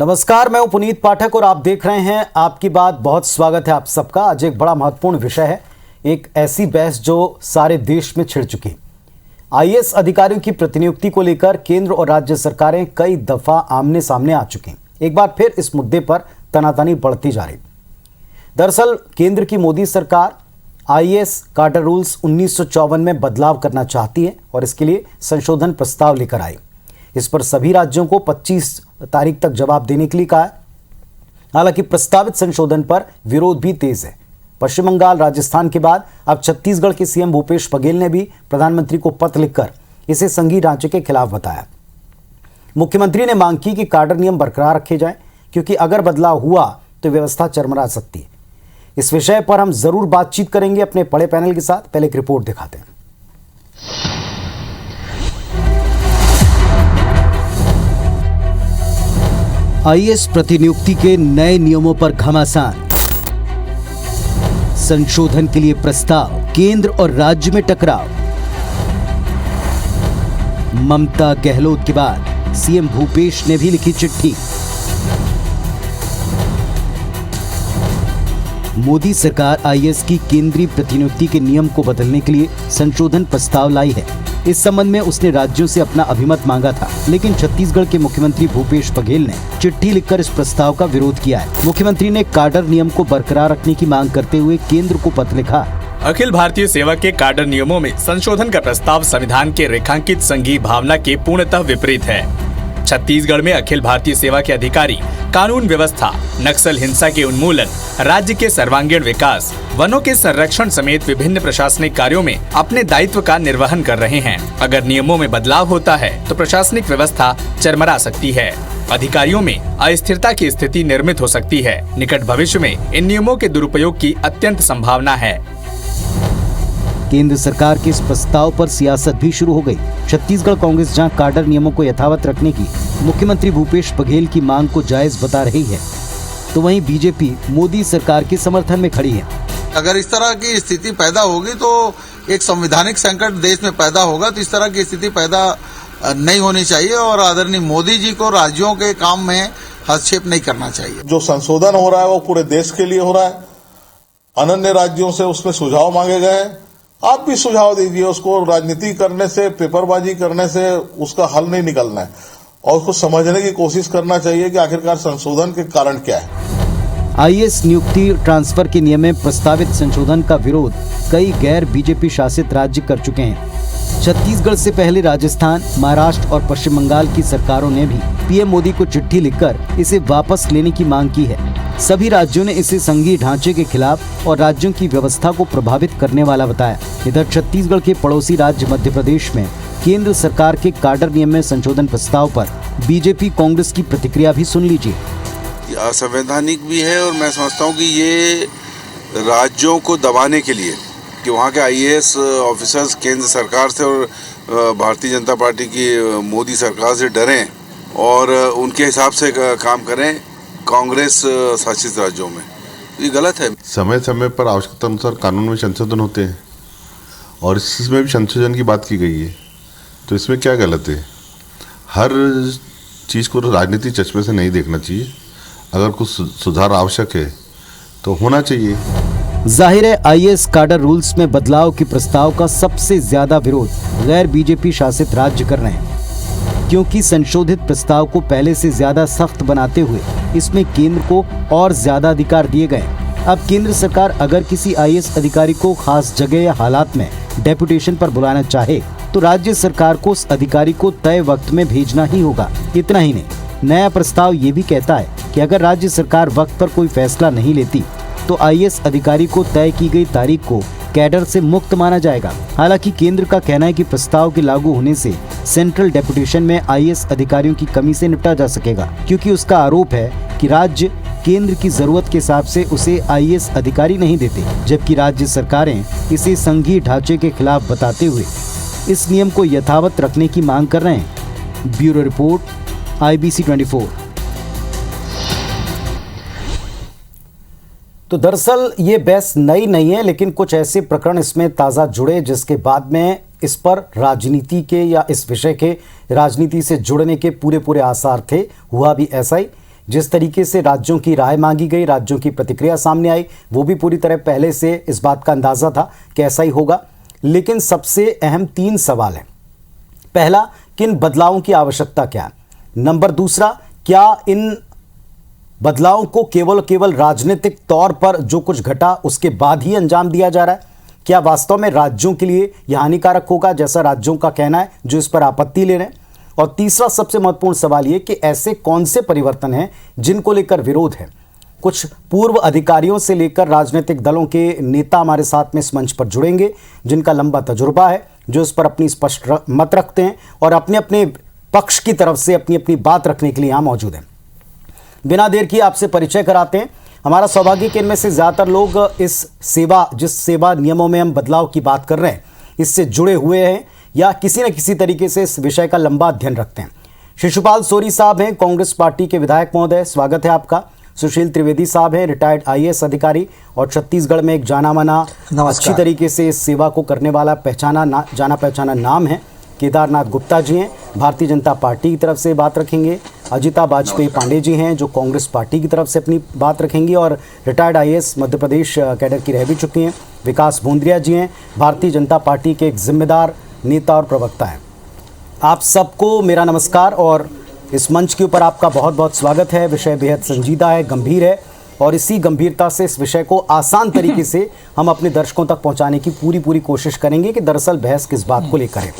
नमस्कार, मैं हूं पुनीत पाठक और आप देख रहे हैं आपकी बात। बहुत स्वागत है आप सबका। आज एक बड़ा महत्वपूर्ण विषय है, एक ऐसी बहस जो सारे देश में छिड़ चुकी। आईएएस अधिकारियों की प्रतिनियुक्ति को लेकर केंद्र और राज्य सरकारें कई दफा आमने सामने आ चुकी। एक बार फिर इस मुद्दे पर तनातनी बढ़ती जा रही। दरअसल केंद्र की मोदी सरकार आईएएस काडर रूल्स 1954 में बदलाव करना चाहती है और इसके लिए संशोधन प्रस्ताव लेकर आई। इस पर सभी राज्यों को 25 तारीख तक जवाब देने के लिए कहा है। हालांकि प्रस्तावित संशोधन पर विरोध भी तेज है। पश्चिम बंगाल, राजस्थान के बाद अब छत्तीसगढ़ के सीएम भूपेश बघेल ने भी प्रधानमंत्री को पत्र लिखकर इसे संघीय ढांचे के खिलाफ बताया। मुख्यमंत्री ने मांग की कि काडर नियम बरकरार रखे जाएं, क्योंकि अगर बदलाव हुआ तो व्यवस्था चरमरा सकती है। इस विषय पर हम जरूर बातचीत करेंगे अपने बड़े पैनल के साथ। पहले एक रिपोर्ट दिखाते हैं। आईएएस प्रतिनियुक्ति के नए नियमों पर घमासान। संशोधन के लिए प्रस्ताव, केंद्र और राज्य में टकराव। ममता गहलोत के बाद सीएम भूपेश ने भी लिखी चिट्ठी। मोदी सरकार आईएएस की केंद्रीय प्रतिनियुक्ति के नियम को बदलने के लिए संशोधन प्रस्ताव लाई है। इस संबंध में उसने राज्यों से अपना अभिमत मांगा था, लेकिन छत्तीसगढ़ के मुख्यमंत्री भूपेश बघेल ने चिट्ठी लिखकर इस प्रस्ताव का विरोध किया है। मुख्यमंत्री ने काडर नियम को बरकरार रखने की मांग करते हुए केंद्र को पत्र लिखा। अखिल भारतीय सेवा के काडर नियमों में संशोधन का प्रस्ताव संविधान के रेखांकित संघीय भावना के पूर्णतः विपरीत है। छत्तीसगढ़ में अखिल भारतीय सेवा के अधिकारी कानून व्यवस्था, नक्सल हिंसा के उन्मूलन, राज्य के सर्वांगीण विकास, वनों के संरक्षण समेत विभिन्न प्रशासनिक कार्यों में अपने दायित्व का निर्वहन कर रहे हैं। अगर नियमों में बदलाव होता है तो प्रशासनिक व्यवस्था चरमरा सकती है। अधिकारियों में अस्थिरता की स्थिति निर्मित हो सकती है। निकट भविष्य में इन नियमों के दुरुपयोग की अत्यंत संभावना है। केंद्र सरकार के इस प्रस्ताव पर सियासत भी शुरू हो गई। छत्तीसगढ़ कांग्रेस जहां काडर नियमों को यथावत रखने की मुख्यमंत्री भूपेश बघेल की मांग को जायज बता रही है, तो वहीं बीजेपी मोदी सरकार के समर्थन में खड़ी है। अगर इस तरह की स्थिति पैदा होगी तो एक संवैधानिक संकट देश में पैदा होगा। तो इस तरह की स्थिति पैदा नहीं होनी चाहिए और आदरणीय मोदी जी को राज्यों के काम में हस्तक्षेप नहीं करना चाहिए। जो संशोधन हो रहा है वो पूरे देश के लिए हो रहा है। अन्य राज्यों से उसमें सुझाव मांगे गए। आप भी सुझाव दीजिए। उसको राजनीति करने से, पेपरबाजी करने से उसका हल नहीं निकलना है और उसको समझने की कोशिश करना चाहिए कि आखिरकार संशोधन के कारण क्या है। आईएएस नियुक्ति ट्रांसफर के नियम में प्रस्तावित संशोधन का विरोध कई गैर बीजेपी शासित राज्य कर चुके हैं। छत्तीसगढ़ से पहले राजस्थान, महाराष्ट्र और पश्चिम बंगाल की सरकारों ने भी पीएम मोदी को चिट्ठी लिखकर इसे वापस लेने की मांग की है। सभी राज्यों ने इसे संघीय ढांचे के खिलाफ और राज्यों की व्यवस्था को प्रभावित करने वाला बताया। इधर छत्तीसगढ़ के पड़ोसी राज्य मध्य प्रदेश में केंद्र सरकार के काडर नियम में संशोधन प्रस्ताव पर बीजेपी कांग्रेस की प्रतिक्रिया भी सुन लीजिए। असंवैधानिक भी है और मैं समझता हूँ कि ये राज्यों को दबाने के लिए कि वहाँ के आईएएस ऑफिसर्स केंद्र सरकार से और भारतीय जनता पार्टी की मोदी सरकार से डरें और उनके हिसाब से काम करें कांग्रेस शासित राज्यों में। ये गलत है। समय समय पर आवश्यकता अनुसार कानून में संशोधन होते हैं और इसमें भी संशोधन की बात की गई है, तो इसमें क्या गलत है? हर चीज़ को राजनीतिक चश्मे से नहीं देखना चाहिए। अगर कुछ सुधार आवश्यक है तो होना चाहिए। जाहिर है आईएएस काडर रूल्स में बदलाव के प्रस्ताव का सबसे ज्यादा विरोध गैर बीजेपी शासित राज्य कर रहे हैं, क्योंकि संशोधित प्रस्ताव को पहले से ज्यादा सख्त बनाते हुए इसमें केंद्र को और ज्यादा अधिकार दिए गए। अब केंद्र सरकार अगर किसी आईएएस अधिकारी को खास जगह या हालात में डेपुटेशन पर बुलाना चाहे तो राज्य सरकार को उस अधिकारी को तय वक्त में भेजना ही होगा। इतना ही नहीं, नया प्रस्ताव ये भी कहता है कि अगर राज्य सरकार वक्त पर कोई फैसला नहीं लेती तो आईएएस अधिकारी को तय की गई तारीख को कैडर से मुक्त माना जाएगा। हालांकि केंद्र का कहना है कि प्रस्ताव के लागू होने से सेंट्रल डेपुटेशन में आईएएस अधिकारियों की कमी से निपटा जा सकेगा, क्योंकि उसका आरोप है कि राज्य केंद्र की जरूरत के हिसाब से उसे आईएएस अधिकारी नहीं देते, जबकि राज्य सरकारें इसे संघीय ढांचे के खिलाफ बताते हुए इस नियम को यथावत रखने की मांग कर रहे हैं। Bureau report, IBC 24। तो दरअसल ये बहस नई नहीं है, लेकिन कुछ ऐसे प्रकरण इसमें ताज़ा जुड़े जिसके बाद में इस पर राजनीति के या इस विषय के राजनीति से जुड़ने के पूरे आसार थे। हुआ भी ऐसा ही। जिस तरीके से राज्यों की राय मांगी गई, राज्यों की प्रतिक्रिया सामने आई, वो भी पूरी तरह पहले से इस बात का अंदाजा था कि ऐसा ही होगा। लेकिन सबसे अहम 3 सवाल हैं। पहला, किन बदलावों की आवश्यकता क्या है? नंबर दूसरा, क्या इन बदलावों को केवल राजनीतिक तौर पर जो कुछ घटा उसके बाद ही अंजाम दिया जा रहा है? क्या वास्तव में राज्यों के लिए यह हानिकारक होगा, जैसा राज्यों का कहना है जो इस पर आपत्ति ले रहे हैं? और तीसरा सबसे महत्वपूर्ण सवाल यह कि ऐसे कौन से परिवर्तन हैं जिनको लेकर विरोध है? कुछ पूर्व अधिकारियों से लेकर राजनीतिक दलों के नेता हमारे साथ में इस मंच पर जुड़ेंगे, जिनका लंबा तजुर्बा है, जो इस पर अपनी स्पष्ट मत रखते हैं और अपने अपने पक्ष की तरफ से अपनी अपनी बात रखने के लिए यहाँ मौजूद हैं। बिना देर किए आपसे परिचय कराते हैं। हमारा सौभाग्य कि इनमें से ज़्यादातर लोग जिस सेवा नियमों में हम बदलाव की बात कर रहे हैं, इससे जुड़े हुए हैं या किसी न किसी तरीके से इस विषय का लंबा अध्ययन रखते हैं। शिशुपाल सोरी साहब हैं, कांग्रेस पार्टी के विधायक महोदय, स्वागत है आपका। सुशील त्रिवेदी साहब हैं, रिटायर्ड IAS अधिकारी और छत्तीसगढ़ में एक जाना माना अच्छी तरीके से इस सेवा को करने वाला जाना पहचाना नाम है। केदारनाथ गुप्ता जी हैं, भारतीय जनता पार्टी की तरफ से बात रखेंगे। अजिता वाजपेयी पांडे जी हैं, जो कांग्रेस पार्टी की तरफ से अपनी बात रखेंगी और retired IAS Madhya Pradesh cadre की रह भी चुकी हैं। विकास भूंदरिया जी हैं, भारतीय जनता पार्टी के एक जिम्मेदार नेता और प्रवक्ता हैं। आप सबको मेरा नमस्कार और इस मंच के ऊपर आपका बहुत बहुत स्वागत है। विषय बेहद संजीदा है, गंभीर है और इसी गंभीरता से इस विषय को आसान तरीके से हम अपने दर्शकों तक पहुंचाने की पूरी कोशिश करेंगे कि दरअसल बहस किस बात को लेकर है।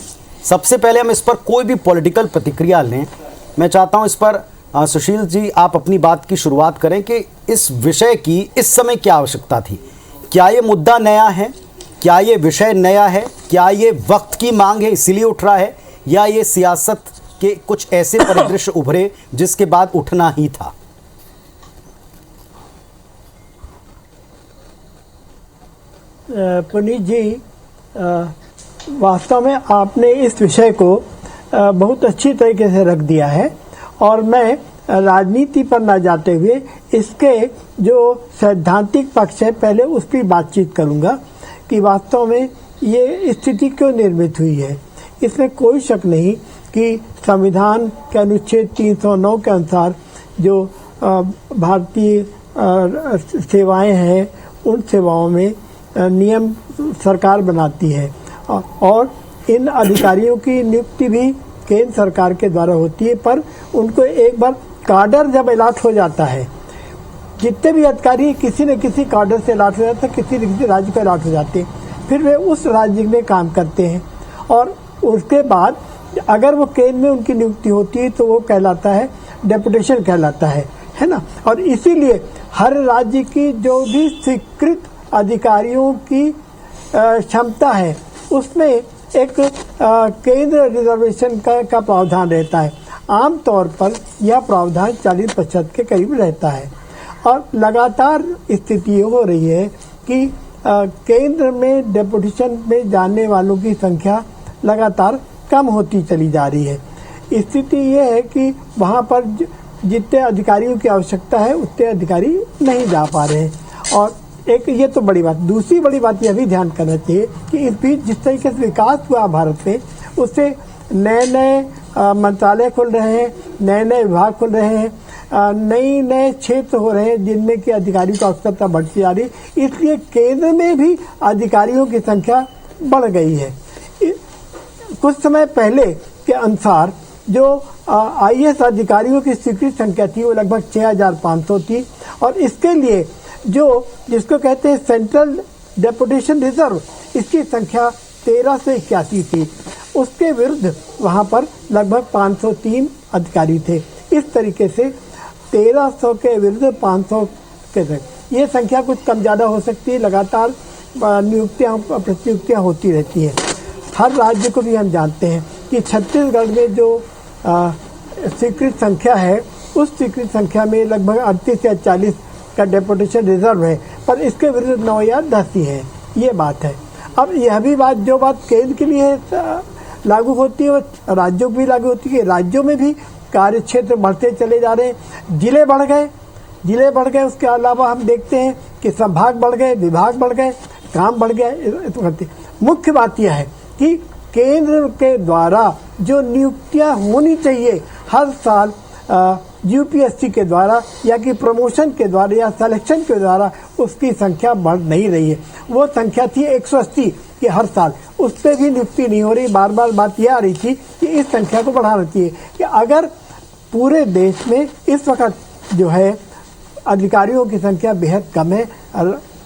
सबसे पहले हम इस पर कोई भी पॉलिटिकल प्रतिक्रिया लें। मैं चाहता हूं इस पर सुशील जी आप अपनी बात की शुरुआत करें कि इस विषय की इस समय क्या आवश्यकता थी। क्या ये मुद्दा नया है? क्या ये विषय नया है? क्या ये वक्त की मांग है इसीलिए उठ रहा है, या ये सियासत के कुछ ऐसे परिदृश्य उभरे जिसके बाद उठना ही था? पुनीत जी, वास्तव में आपने इस विषय को बहुत अच्छी तरीके से रख दिया है और मैं राजनीति पर न जाते हुए इसके जो सैद्धांतिक पक्ष है पहले उस पर बातचीत करूंगा कि वास्तव में ये स्थिति क्यों निर्मित हुई है। इसमें कोई शक नहीं कि संविधान के अनुच्छेद 309 के अनुसार जो भारतीय सेवाएं हैं उन सेवाओं में नियम सरकार बनाती है और इन अधिकारियों की नियुक्ति भी केंद्र सरकार के द्वारा होती है, पर उनको एक बार काडर जब अलॉट हो जाता है, जितने भी अधिकारी किसी न किसी काडर से अलॉट हो जाते हैं, किसी न किसी राज्य को अलॉट हो जाते हैं, फिर वे उस राज्य में काम करते हैं और उसके बाद अगर वो केंद्र में उनकी नियुक्ति होती है तो वो कहलाता है डेपुटेशन कहलाता है ना। और इसीलिए हर राज्य की जो भी स्वीकृत अधिकारियों की क्षमता है उसमें एक केंद्र रिजर्वेशन का प्रावधान रहता है। आमतौर पर यह प्रावधान 40% के करीब रहता है और लगातार स्थिति ये हो रही है कि केंद्र में डेपुटेशन में जाने वालों की संख्या लगातार कम होती चली जा रही है। स्थिति ये है कि वहाँ पर जितने अधिकारियों की आवश्यकता है उतने अधिकारी नहीं जा पा रहे हैं। और एक ये तो बड़ी बात, दूसरी बड़ी बात यह भी ध्यान करना चाहिए कि इस बीच जिस तरीके से विकास हुआ भारत में, उससे नए नए मंत्रालय खुल रहे हैं, नए नए विभाग खुल रहे हैं, नए क्षेत्र हो रहे हैं जिनमें कि अधिकारियों की आवश्यकता बढ़ती जा रही है। इसलिए केंद्र में भी अधिकारियों की संख्या बढ़ गई है। कुछ समय पहले के अनुसार जो IAS अधिकारियों की स्वीकृत संख्या थी वो लगभग 6500 थी और इसके लिए जिसको कहते हैं सेंट्रल डेपुटेशन रिजर्व, इसकी संख्या 1381 थी। उसके विरुद्ध वहां पर लगभग 503 अधिकारी थे। इस तरीके से 1300 के विरुद्ध 500 के तक ये संख्या कुछ कम ज़्यादा हो सकती है। लगातार नियुक्तियाँ प्रतिनियुक्तियाँ होती रहती हैं। हर राज्य को भी हम जानते हैं कि छत्तीसगढ़ में जो स्वीकृत संख्या है उस स्वीकृत संख्या में लगभग 38 या 40 का डेपुटेशन रिजर्व है, पर इसके विरुद्ध 9 या 10 ही है। ये बात है। अब यह भी बात जो बात केंद्र के लिए लागू होती है वो राज्यों को भी लागू होती है। राज्यों में भी कार्य क्षेत्र बढ़ते चले जा रहे हैं, जिले बढ़ गए। उसके अलावा हम देखते हैं कि संभाग बढ़ गए, विभाग बढ़ गए, काम बढ़ गया। मुख्य बात यह है कि केंद्र के द्वारा जो नियुक्तियां होनी चाहिए हर साल यूपीएससी के द्वारा या कि प्रमोशन के द्वारा या सिलेक्शन के द्वारा उसकी संख्या बढ़ नहीं रही है। वो संख्या थी 180 कि हर साल, उस पर भी नियुक्ति नहीं हो रही। बार बार बात यह आ रही थी कि इस संख्या को बढ़ाना चाहिए कि अगर पूरे देश में इस वक्त जो है अधिकारियों की संख्या बेहद कम है,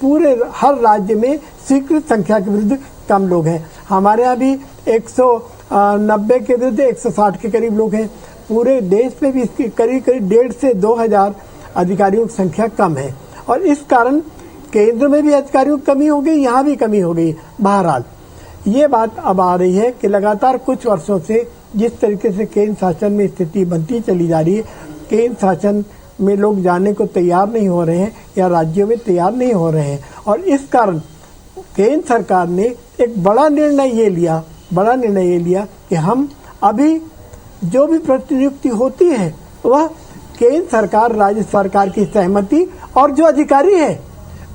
पूरे हर राज्य में स्वीकृत संख्या के विरुद्ध कम लोग हैं। हमारे यहाँ भी 190 के विरुद्ध 160 के करीब लोग हैं। पूरे देश में भी इसकी करीब 1,500 से 2,000 अधिकारियों की संख्या कम है और इस कारण केंद्र में भी अधिकारियों की कमी हो गई, यहाँ भी कमी हो गई। बहरहाल ये बात अब आ रही है कि लगातार कुछ वर्षों से जिस तरीके से केंद्र शासन में स्थिति बनती चली जा रही है, केंद्र शासन में लोग जाने को तैयार नहीं हो रहे हैं या राज्यों में तैयार नहीं हो रहे हैं और इस कारण केंद्र सरकार ने एक बड़ा निर्णय ये लिया कि हम अभी जो भी प्रतिनियुक्ति होती है वह केंद्र सरकार, राज्य सरकार की सहमति और जो अधिकारी है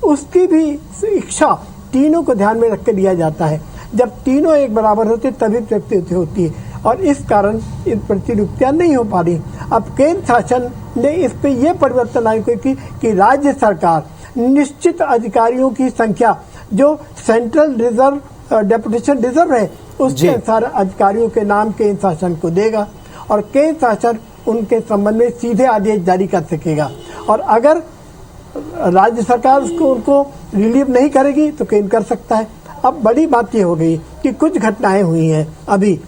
उसकी भी इच्छा, तीनों को ध्यान में रख के दिया जाता है। जब तीनों एक बराबर होते तभी प्रतिनियुक्ति होती है और इस कारण इन प्रतिनियुक्तियां नहीं हो पा रही। अब केंद्र शासन ने इस पे ये परिवर्तन आए कि राज्य सरकार निश्चित अधिकारियों की संख्या जो सेंट्रल रिजर्व डेपुटेशन रिजर्व है उसके अनुसार अधिकारियों के नाम केंद्र शासन को देगा और केंद्र शासन उनके संबंध में सीधे आदेश जारी कर सकेगा और अगर राज्य सरकार उनको रिलीव नहीं करेगी तो केंद्र कर सकता है। अब बड़ी बात ये हो गई कि कुछ घटनाएं हुई हैं, अभी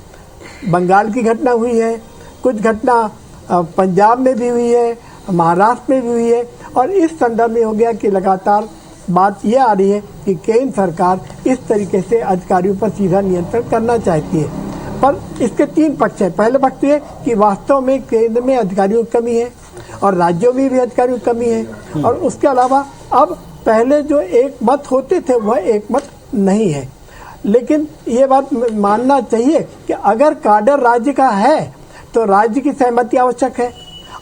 बंगाल की घटना हुई है, कुछ घटना पंजाब में भी हुई है, महाराष्ट्र में भी हुई है और इस संदर्भ में हो गया कि लगातार बात यह आ रही है कि केंद्र सरकार इस तरीके से अधिकारियों पर सीधा नियंत्रण करना चाहती है। पर इसके तीन पक्ष हैं। पहले पक्ष ये कि वास्तव में केंद्र में अधिकारियों की कमी है और राज्यों में भी अधिकारियों की कमी है और उसके अलावा अब पहले जो एक मत होते थे वह एक मत नहीं है। लेकिन ये बात मानना चाहिए कि अगर काडर राज्य का है तो राज्य की सहमति आवश्यक है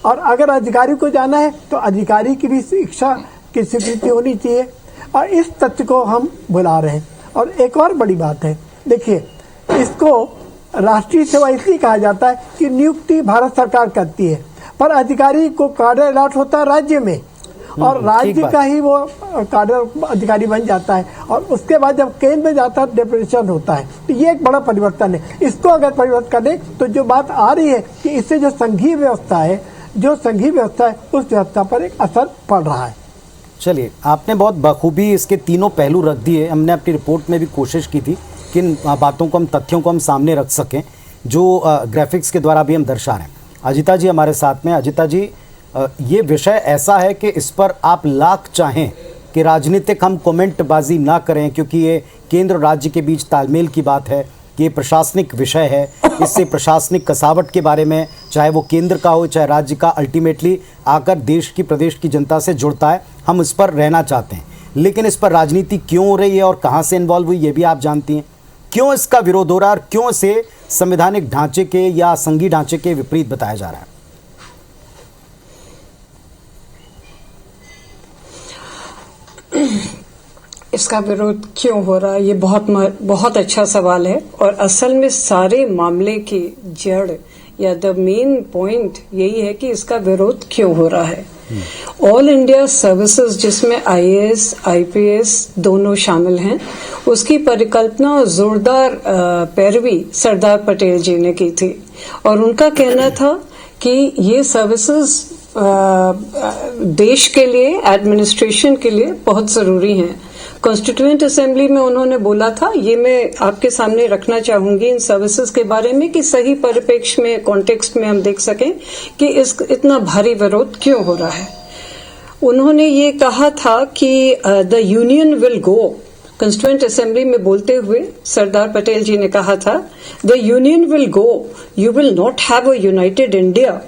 और अगर अधिकारी को जाना है तो अधिकारी की भी इच्छा की स्वीकृति होनी चाहिए और इस तथ्य को हम भुला रहे हैं। और एक और बड़ी बात है, देखिए इसको राष्ट्रीय सेवा इसलिए कहा जाता है कि नियुक्ति भारत सरकार करती है पर अधिकारी को काडर अलॉट होता है राज्य में और राज्य का ही वो काडर अधिकारी बन जाता है और उसके बाद जब केंद्र में जाता है डेपुटेशन होता है। तो ये एक बड़ा परिवर्तन है। इसको अगर परिवर्तन करें तो जो बात आ रही है कि इससे जो संघीय व्यवस्था है उस व्यवस्था पर एक असर पड़ रहा है। चलिए, आपने बहुत बखूबी इसके तीनों पहलू रख दिए। हमने अपनी रिपोर्ट में भी कोशिश की थी कि इन बातों को, हम तथ्यों को हम सामने रख सकें जो ग्राफिक्स के द्वारा भी हम दर्शा रहे हैं। अजिता जी हमारे साथ में। अजिता जी, ये विषय ऐसा है कि इस पर आप लाख चाहें कि राजनीतिक हम कमेंटबाजी ना करें क्योंकि ये केंद्र और राज्य के बीच तालमेल की बात है, कि ये प्रशासनिक विषय है। इससे प्रशासनिक कसावट के बारे में, चाहे वो केंद्र का हो चाहे राज्य का, अल्टीमेटली आकर देश की, प्रदेश की जनता से जुड़ता है। हम इस पर रहना चाहते हैं, लेकिन इस पर राजनीति क्यों हो रही है और कहाँ से इन्वॉल्व हुई ये भी आप जानती हैं। क्यों इसका विरोध हो रहा है और क्यों इसे संवैधानिक ढांचे के या संघीय ढांचे के विपरीत बताया जा रहा है? इसका विरोध क्यों हो रहा है, ये बहुत अच्छा सवाल है और असल में सारे मामले की जड़ या द मेन पॉइंट यही है कि इसका विरोध क्यों हो रहा है। ऑल इंडिया सर्विसेज जिसमें आईएएस आईपीएस दोनों शामिल हैं, उसकी परिकल्पना और जोरदार पैरवी सरदार पटेल जी ने की थी और उनका कहना था कि ये सर्विसेज देश के लिए, एडमिनिस्ट्रेशन के लिए बहुत जरूरी हैं। कॉन्स्टिट्यूएंट असेंबली में उन्होंने बोला था, ये मैं आपके सामने रखना चाहूंगी इन सर्विसेज के बारे में कि सही परिप्रेक्ष्य में, कॉन्टेक्स्ट में हम देख सकें कि इतना भारी विरोध क्यों हो रहा है। उन्होंने ये कहा था कि the union will go, constituent assembly में बोलते हुए सरदार पटेल जी ने कहा था, the union will go, you will not have a United India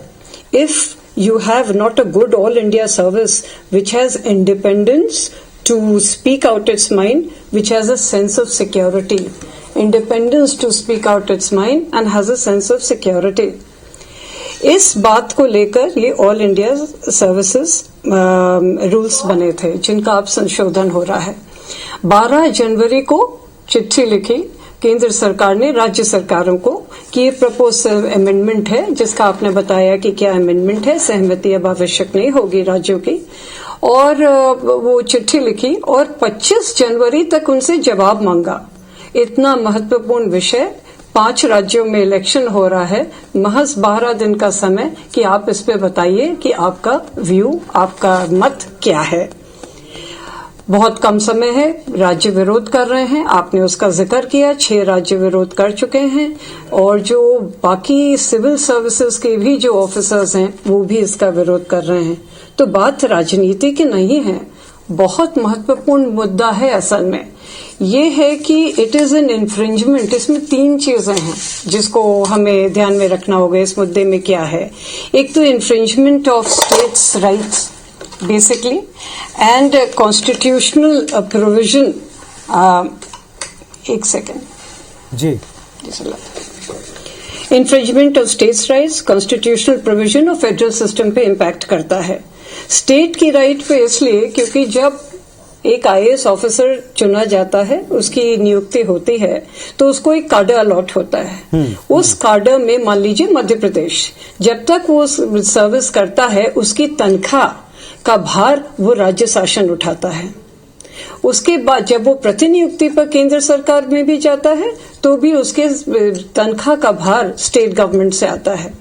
if you have not a good all India service which has independence to speak out its mind, which has a sense of security. Independence to speak out its mind and has a sense of security. इस बात को लेकर ये all India services rules बने थे जिनका अब संशोधन हो रहा है। 12 जनवरी को चिट्ठी लिखी केंद्र सरकार ने राज्य सरकारों को कि ये प्रपोज अमेंडमेंट है, जिसका आपने बताया कि क्या अमेंडमेंट है, सहमति अब आवश्यक नहीं होगी राज्यों की, और वो चिट्ठी लिखी और 25 जनवरी तक उनसे जवाब मांगा। इतना महत्वपूर्ण विषय, 5 राज्यों में इलेक्शन हो रहा है, महज 12 दिन का समय कि आप इस पे बताइए कि आपका व्यू, आपका मत क्या है। बहुत कम समय है, राज्य विरोध कर रहे हैं, आपने उसका जिक्र किया, 6 राज्य विरोध कर चुके हैं, और जो बाकी सिविल सर्विसेज के भी जो ऑफिसर्स हैं वो भी इसका विरोध कर रहे हैं। तो बात राजनीति की नहीं है, बहुत महत्वपूर्ण मुद्दा है। असल में ये है कि इट इज एन इन्फ्रिंजमेंट। इसमें 3 चीजें हैं जिसको हमें ध्यान में रखना होगा इस मुद्दे में क्या है। एक तो infringement of states rights basically, and constitutional provision. एक सेकेंड जी। Infringement of states rights, constitutional provision और फेडरल सिस्टम पे इम्पैक्ट करता है। स्टेट की राइट पे इसलिए क्योंकि जब एक आईएएस ऑफिसर चुना जाता है, उसकी नियुक्ति होती है, तो उसको एक कार्डर अलॉट होता है। उस कार्डर में मान लीजिए मध्य प्रदेश, जब तक वो सर्विस करता है उसकी तनख्वाह का भार वो राज्य शासन उठाता है। उसके बाद जब वो प्रतिनियुक्ति पर केंद्र सरकार में भी जाता है तो भी उसके तनख्वाह का भार स्टेट गवर्नमेंट से आता है।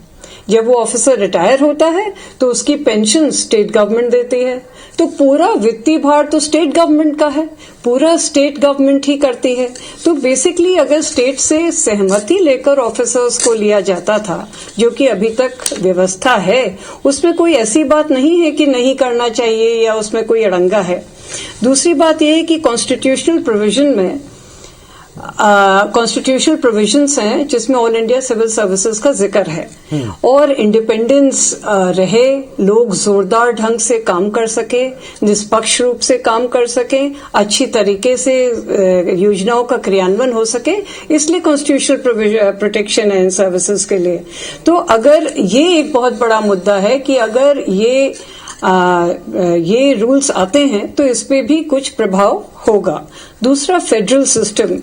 जब वो ऑफिसर रिटायर होता है तो उसकी पेंशन स्टेट गवर्नमेंट देती है। तो पूरा वित्तीय भार तो स्टेट गवर्नमेंट का है, पूरा स्टेट गवर्नमेंट ही करती है। तो बेसिकली अगर स्टेट से सहमति लेकर ऑफिसर्स को लिया जाता था, जो कि अभी तक व्यवस्था है, उसमें कोई ऐसी बात नहीं है कि नहीं करना चाहिए या उसमें कोई अड़ंगा है। दूसरी बात यह है कि कॉन्स्टिट्यूशनल प्रोविजन में कॉन्स्टिट्यूशनल प्रोविजंस हैं जिसमें ऑल इंडिया सिविल सर्विसेज का जिक्र है, और इंडिपेंडेंस रहे, लोग जोरदार ढंग से काम कर सके, निष्पक्ष रूप से काम कर सके, अच्छी तरीके से योजनाओं का क्रियान्वयन हो सके, इसलिए कॉन्स्टिट्यूशनल प्रोटेक्शन है इन सर्विसेज के लिए। तो अगर ये एक बहुत बड़ा मुद्दा है कि अगर ये रूल्स आते हैं तो इस पे भी कुछ प्रभाव होगा। दूसरा, फेडरल सिस्टम,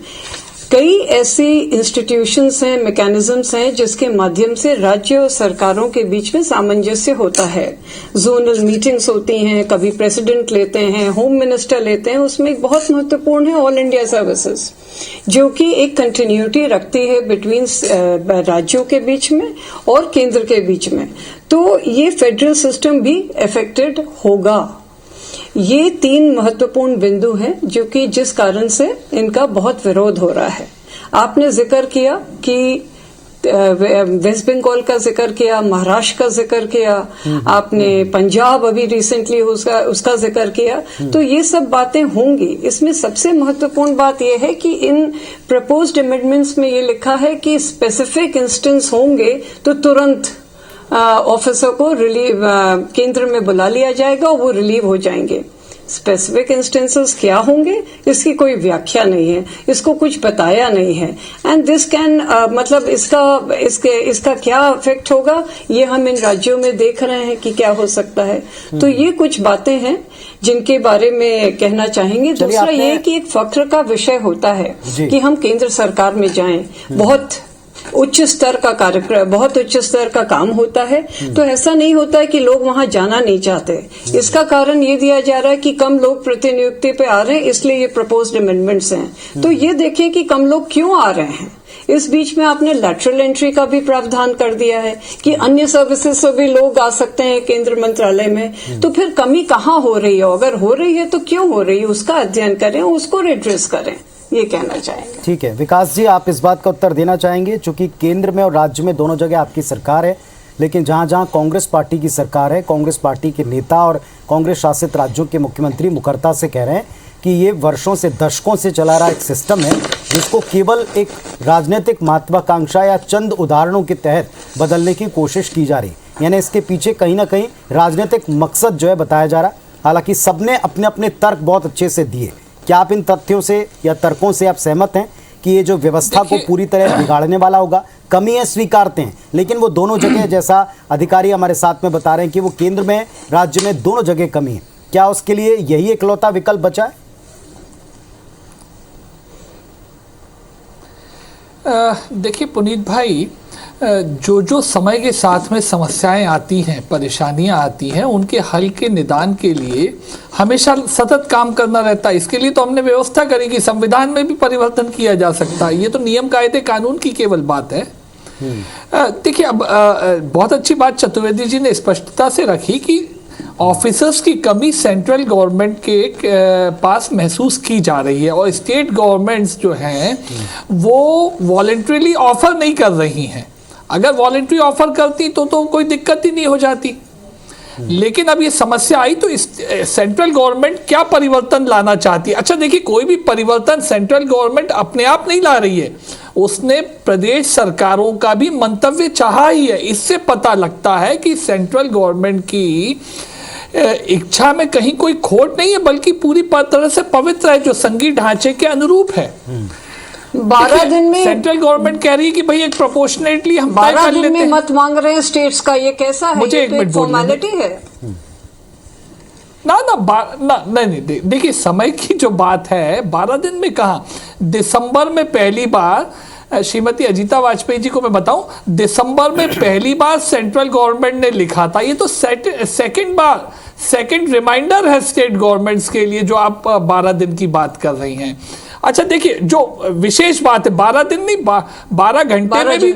कई ऐसी इंस्टीट्यूशंस हैं, मैकेनिज्म्स हैं जिसके माध्यम से राज्य और सरकारों के बीच में सामंजस्य होता है। जोनल मीटिंग्स होती हैं, कभी प्रेसिडेंट लेते हैं, होम मिनिस्टर लेते हैं, उसमें एक बहुत महत्वपूर्ण है ऑल इंडिया सर्विसेज, जो कि एक कंटिन्यूटी रखती है बिटवीन राज्यों के बीच में और केंद्र के बीच में। तो ये फेडरल सिस्टम भी अफेक्टेड होगा। ये 3 महत्वपूर्ण बिंदु हैं जो कि जिस कारण से इनका बहुत विरोध हो रहा है। आपने जिक्र किया कि वेस्ट बंगाल का जिक्र किया, महाराष्ट्र का जिक्र किया, आपने पंजाब अभी रिसेंटली उसका जिक्र किया, तो ये सब बातें होंगी। इसमें सबसे महत्वपूर्ण बात यह है कि इन प्रपोज्ड अमेंडमेंट्स में ये लिखा है कि स्पेसिफिक इंस्टेंस होंगे तो तुरंत ऑफिसर को रिलीव केंद्र में बुला लिया जाएगा और वो रिलीव हो जाएंगे। स्पेसिफिक इंस्टेंसेस क्या होंगे इसकी कोई व्याख्या नहीं है, इसको कुछ बताया नहीं है। एंड दिस कैन मतलब इसका क्या इफेक्ट होगा ये हम इन राज्यों में देख रहे हैं कि क्या हो सकता है। तो ये कुछ बातें हैं जिनके बारे में कहना चाहेंगे। दूसरा ये कि एक फख्र का विषय होता है कि हम केंद्र सरकार में जाएं, बहुत उच्च स्तर का कार्यक्रम, बहुत उच्च स्तर का काम होता है। तो ऐसा नहीं होता है कि लोग वहां जाना नहीं चाहते। इसका कारण ये दिया जा रहा है कि कम लोग प्रतिनियुक्ति पे आ रहे हैं, इसलिए ये प्रपोज्ड अमेंडमेंट्स हैं। तो ये देखें कि कम लोग क्यों आ रहे हैं। इस बीच में आपने लैटरल एंट्री का भी प्रावधान कर दिया है कि अन्य सर्विसेज से भी लोग आ सकते हैं केंद्र मंत्रालय में। तो फिर कमी कहाँ हो रही है, अगर हो रही है तो क्यों हो रही है, उसका अध्ययन करें, उसको रिड्रेस करें, ये कहना चाहेंगे। ठीक है विकास जी, आप इस बात का उत्तर देना चाहेंगे, चूंकि केंद्र में और राज्य में दोनों जगह आपकी सरकार है, लेकिन जहां जहां कांग्रेस पार्टी की सरकार है, कांग्रेस पार्टी के नेता और कांग्रेस शासित राज्यों के मुख्यमंत्री मुखरता से कह रहे हैं कि ये वर्षों से, दशकों से चला रहा एक सिस्टम है जिसको केवल एक राजनीतिक महत्वाकांक्षा या चंद उदाहरणों के तहत बदलने की कोशिश की जा रही, यानी इसके पीछे कहीं ना कहीं राजनीतिक मकसद जो है बताया जा रहा। हालांकि सबने अपने अपने तर्क बहुत अच्छे से दिए। क्या आप इन तथ्यों से या तर्कों से आप सहमत हैं कि ये जो व्यवस्था को पूरी तरह बिगाड़ने वाला होगा? कमी है स्वीकारते हैं, लेकिन वो दोनों जगह, जैसा अधिकारी हमारे साथ में बता रहे हैं कि वो केंद्र में, राज्य में, दोनों जगह कमी है। क्या उसके लिए यही एकलौता विकल्प बचा है? देखिए पुनीत भाई, जो समय के साथ में समस्याएं आती हैं, परेशानियां आती हैं, उनके हल के निदान के लिए हमेशा सतत काम करना रहता है। इसके लिए तो हमने व्यवस्था करी कि संविधान में भी परिवर्तन किया जा सकता है। ये तो नियम कायदे कानून की केवल बात है। देखिए, अब बहुत अच्छी बात चतुर्वेदी जी ने स्पष्टता से रखी कि ऑफिसर्स की कमी सेंट्रल गवर्नमेंट के पास महसूस की जा रही है और स्टेट गवर्नमेंट्स जो हैं वो वॉलंटरीली ऑफर नहीं कर रही हैं। अगर वॉलंटरी ऑफर करती तो कोई दिक्कत ही नहीं हो जाती। लेकिन अब ये समस्या आई तो सेंट्रल गवर्नमेंट क्या परिवर्तन लाना चाहती है? अच्छा देखिए, कोई भी परिवर्तन सेंट्रल गवर्नमेंट अपने आप नहीं ला रही है, उसने प्रदेश सरकारों का भी मंतव्य चाहा ही है। इससे पता लगता है कि सेंट्रल गवर्नमेंट की इच्छा में कहीं कोई खोट नहीं है, बल्कि पूरी तरह से पवित्र है, जो संघीय ढांचे के अनुरूप है। 12 दिन में सेंट्रल गवर्नमेंट कह रही है कि भाई एक प्रोपोर्शनेटली हम 12 दिन में मत मांग रहे हैं स्टेट्स का, ये कैसा है? मुझे एक मिनट फॉर्मेलिटी है नहीं, देखिए समय की जो बात है 12 दिन में कहा। दिसंबर में पहली बार श्रीमती अजीता वाजपेयी जी को मैं बताऊं, दिसंबर में पहली बार सेंट्रल गवर्नमेंट ने लिखा था। ये तो सेकंड रिमाइंडर है स्टेट गवर्नमेंट्स के लिए, जो आप 12 दिन की बात कर रही हैं। अच्छा देखिए, जो विशेष बात है 12 दिन नहीं, 12 घंटे में भी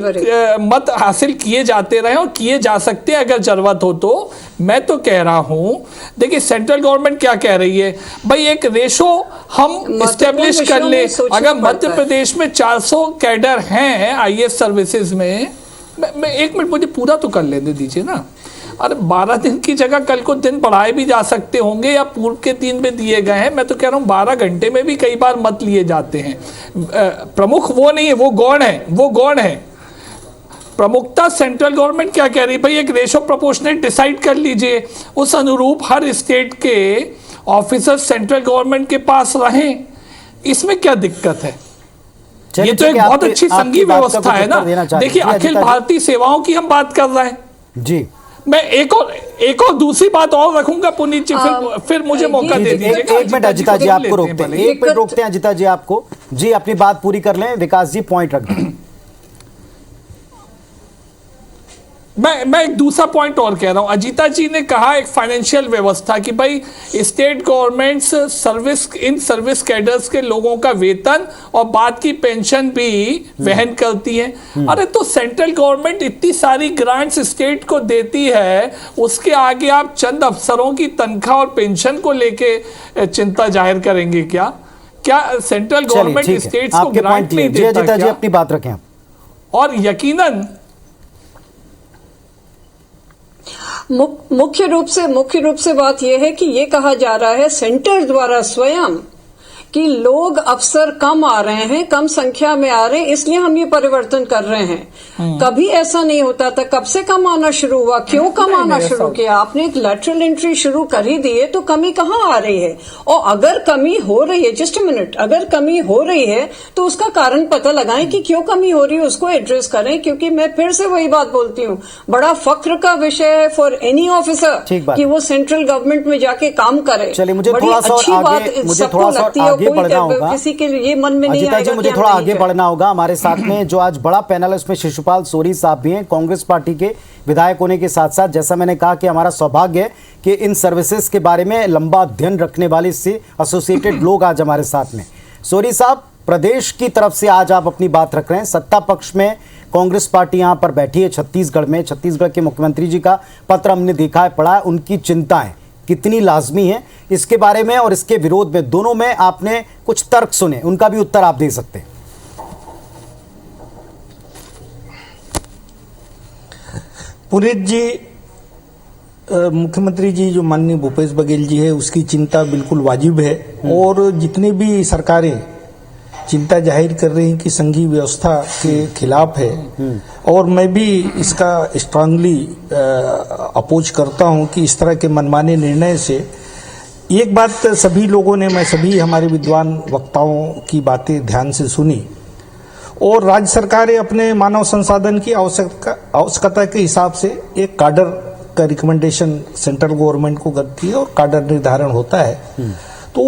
मत हासिल किए जाते रहे और किए जा सकते हैं अगर जरूरत हो तो। मैं तो कह रहा हूं, देखिए सेंट्रल गवर्नमेंट क्या कह रही है, भाई एक रेशो हम इस्टेब्लिश कर ले। अगर मध्य प्रदेश में 400 कैडर हैं आईएएस सर्विसेज में, मैं एक मिनट मुझे पूरा तो कर लेने दीजिए ना। अरे 12 दिन की जगह कल को दिन बढ़ाए भी जा सकते होंगे या पूर्व के 3 में दिए गए हैं। मैं तो कह रहा हूँ 12 घंटे में भी कई बार मत लिए जाते हैं। प्रमुख वो नहीं है, वो गौण है। प्रमुखता सेंट्रल गवर्नमेंट क्या कह रही है, भाई एक रेशो प्रोपोर्शनेट डिसाइड कर लीजिए, उस अनुरूप हर स्टेट के ऑफिसर सेंट्रल गवर्नमेंट के पास रहें। इसमें क्या दिक्कत है? ये तो एक बहुत अच्छी संघीय व्यवस्था है ना। देखिए अखिल भारतीय सेवाओं की हम बात कर रहे हैं जी। मैं एक और दूसरी बात और रखूंगा पुनीत जी, फिर मुझे मौका दे दीजिए। एक मिनट अजिता जी आपको रोकते हैं, एक मिनट रोकते हैं अजिता जी आपको। जी अपनी बात पूरी कर लें, विकास जी पॉइंट रख दें। मैं एक दूसरा पॉइंट और कह रहा हूं। अजीता जी ने कहा एक फाइनेंशियल व्यवस्था कि भाई स्टेट गवर्नमेंट्स सर्विस कैडर्स के लोगों का वेतन और बाद की पेंशन भी वहन करती हैं। अरे तो सेंट्रल गवर्नमेंट इतनी सारी ग्रांट्स स्टेट को देती है, उसके आगे आप चंद अफसरों की तनख्वाह और पेंशन को लेके चिंता जाहिर करेंगे क्या? सेंट्रल गवर्नमेंट स्टेट्स को ग्रांट नहीं देता? अजीता जी अपनी बात रखें। और यकीनन मुख्य रूप से बात यह है कि ये कहा जा रहा है सेंटर द्वारा स्वयं कि लोग अफसर कम आ रहे हैं, कम संख्या में आ रहे हैं, इसलिए हम ये परिवर्तन कर रहे हैं। कभी ऐसा नहीं होता था। कब से कम आना शुरू हुआ? क्यों कम आना शुरू किया? आपने एक लैटरल एंट्री शुरू कर ही दी है, तो कमी कहाँ आ रही है? और अगर कमी हो रही है, जस्ट अ मिनट, अगर कमी हो रही है तो उसका कारण पता लगाएं कि क्यों कमी हो रही है, उसको एड्रेस करें। क्योंकि मैं फिर से वही बात बोलती हूँ, बड़ा फख्र का विषय है फॉर एनी ऑफिसर कि वो सेंट्रल गवर्नमेंट में जाके काम करे। चलिए मुझे थोड़ा सा आगे बढ़ना होगा, किसी के लिए मन में नहीं आएगा। मुझे थोड़ा आगे बढ़ना होगा। हमारे साथ में जो आज बड़ा पैनल है उसमें शिशुपाल सोरी साहब भी हैं, कांग्रेस पार्टी के विधायक होने के साथ साथ जैसा मैंने कहा कि हमारा सौभाग्य है कि इन सर्विसेज के बारे में लंबा अध्ययन रखने वाले से एसोसिएटेड लोग आज हमारे साथ में। सोरी साहब, प्रदेश की तरफ से आज आप अपनी बात रख रहे हैं। सत्ता पक्ष में कांग्रेस पार्टी यहां पर बैठी है छत्तीसगढ़ में। छत्तीसगढ़ के मुख्यमंत्री जी का पत्र हमने देखा है, पढ़ा है, उनकी चिंताएं कितनी लाजमी है इसके बारे में और इसके विरोध में, दोनों में आपने कुछ तर्क सुने, उनका भी उत्तर आप दे सकते हैं। पुनीत जी, मुख्यमंत्री जी जो माननीय भूपेश बघेल जी है उसकी चिंता बिल्कुल वाजिब है। और जितने भी सरकारें चिंता जाहिर कर रही हैं कि संघीय व्यवस्था के खिलाफ है, और मैं भी इसका स्ट्रांगली अपोज करता हूं कि इस तरह के मनमाने निर्णय से। एक बात सभी लोगों ने, मैं सभी हमारे विद्वान वक्ताओं की बातें ध्यान से सुनी, और राज्य सरकारें अपने मानव संसाधन की आवश्यकता के हिसाब से एक काडर का रिकमेंडेशन सेंट्रल गवर्नमेंट को करती है और काडर निर्धारण होता है। तो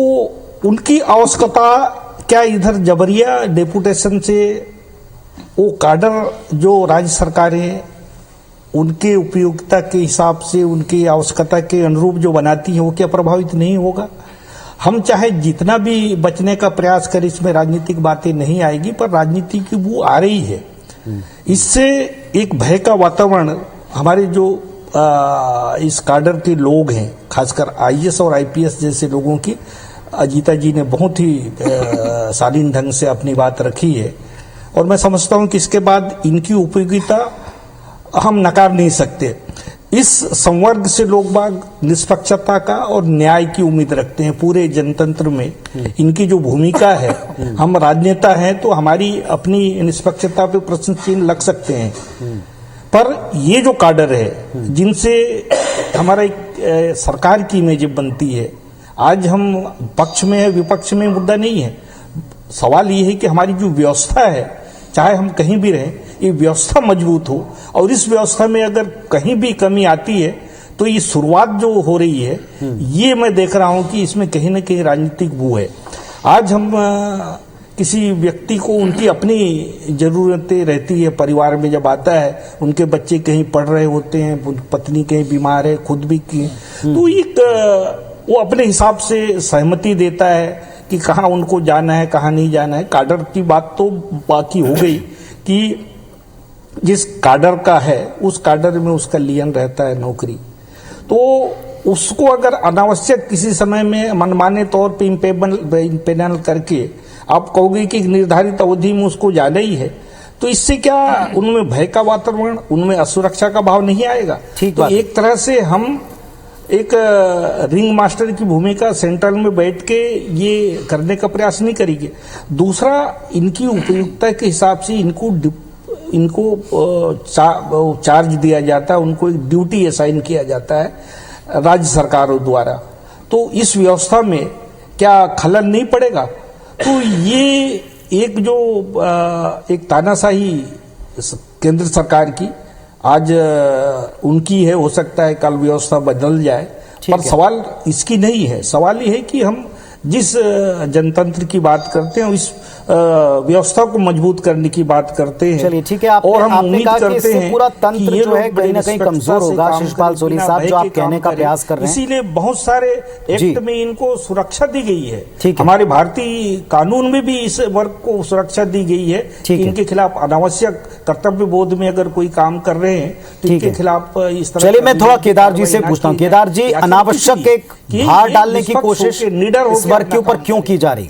उनकी आवश्यकता क्या इधर जबरिया डेपुटेशन से वो काडर जो राज्य सरकारें उनके उपयोगिता के हिसाब से, उनकी आवश्यकता के अनुरूप जो बनाती है, वो क्या प्रभावित नहीं होगा? हम चाहे जितना भी बचने का प्रयास करें, इसमें राजनीतिक बातें नहीं आएगी, पर राजनीति की वो आ रही है। इससे एक भय का वातावरण हमारे जो इस काडर के लोग हैं, खासकर आईएएस और आईपीएस जैसे लोगों की, अजीता जी ने बहुत ही शालीन ढंग से अपनी बात रखी है, और मैं समझता हूं कि इसके बाद इनकी उपयोगिता हम नकार नहीं सकते। इस संवर्ग से लोग बाग निष्पक्षता का और न्याय की उम्मीद रखते हैं। पूरे जनतंत्र में इनकी जो भूमिका है, हम राजनेता हैं तो हमारी अपनी निष्पक्षता पे प्रश्न चिन्ह लग सकते हैं, पर ये जो काडर है जिनसे हमारा एक सरकार की इमेज बनती है, आज हम पक्ष में है विपक्ष में मुद्दा नहीं है। सवाल ये है कि हमारी जो व्यवस्था है, चाहे हम कहीं भी रहें, ये व्यवस्था मजबूत हो, और इस व्यवस्था में अगर कहीं भी कमी आती है तो ये शुरुआत जो हो रही है, ये मैं देख रहा हूं कि इसमें कहीं ना कहीं राजनीतिक बू है। आज हम किसी व्यक्ति को उनकी अपनी जरूरतें रहती है, परिवार में जब आता है, उनके बच्चे कहीं पढ़ रहे होते हैं, पत्नी कहीं बीमार है, खुद भी की, तो एक वो अपने हिसाब से सहमति देता है कि कहाँ उनको जाना है, कहाँ नहीं जाना है। काडर की बात तो बाकी हो गई कि जिस काडर का है उस काडर में उसका लियन रहता है नौकरी, तो उसको अगर अनावश्यक किसी समय में मनमाने तौर पे इम्पेनल करके आप कहोगे कि निर्धारित अवधि में उसको जाना ही है, तो इससे क्या उनमें भय का वातावरण, उनमें असुरक्षा का भाव नहीं आएगा? तो एक तरह से हम एक रिंग मास्टर की भूमिका सेंट्रल में बैठ के ये करने का प्रयास नहीं करेंगे। दूसरा, इनकी उपयुक्तता के हिसाब से इनको चार्ज दिया जाता है, उनको एक ड्यूटी असाइन किया जाता है राज्य सरकारों द्वारा, तो इस व्यवस्था में क्या खलल नहीं पड़ेगा? तो ये एक जो एक तानाशाही केंद्र सरकार की आज उनकी है, हो सकता है कल व्यवस्था बदल जाए, पर सवाल इसकी नहीं है। सवाल ये है कि हम जिस जनतंत्र की बात करते हैं, इस व्यवस्था को मजबूत करने की बात करते हैं। चलिए ठीक है, और हम उम्मीद करते हैं पूरा तंत्र जो है कहीं ना कहीं कमजोर होगा। शिशपाल सोनी साहब, जो आप कहने का प्रयास कर रहे हैं, इसीलिए बहुत सारे एक्ट में इनको सुरक्षा दी गई है। हमारे भारतीय कानून में भी इस वर्ग को सुरक्षा दी गई है कि इनके खिलाफ अनावश्यक कर्तव्य बोध में अगर कोई काम कर रहे हैं तो इनके खिलाफ इस तरह। चलिए मैं थोड़ा केदार जी से पूछता हूँ। केदार जी, अनावश्यक एक भार डालने की कोशिश इस वर्ग के ऊपर क्यों की जा रही?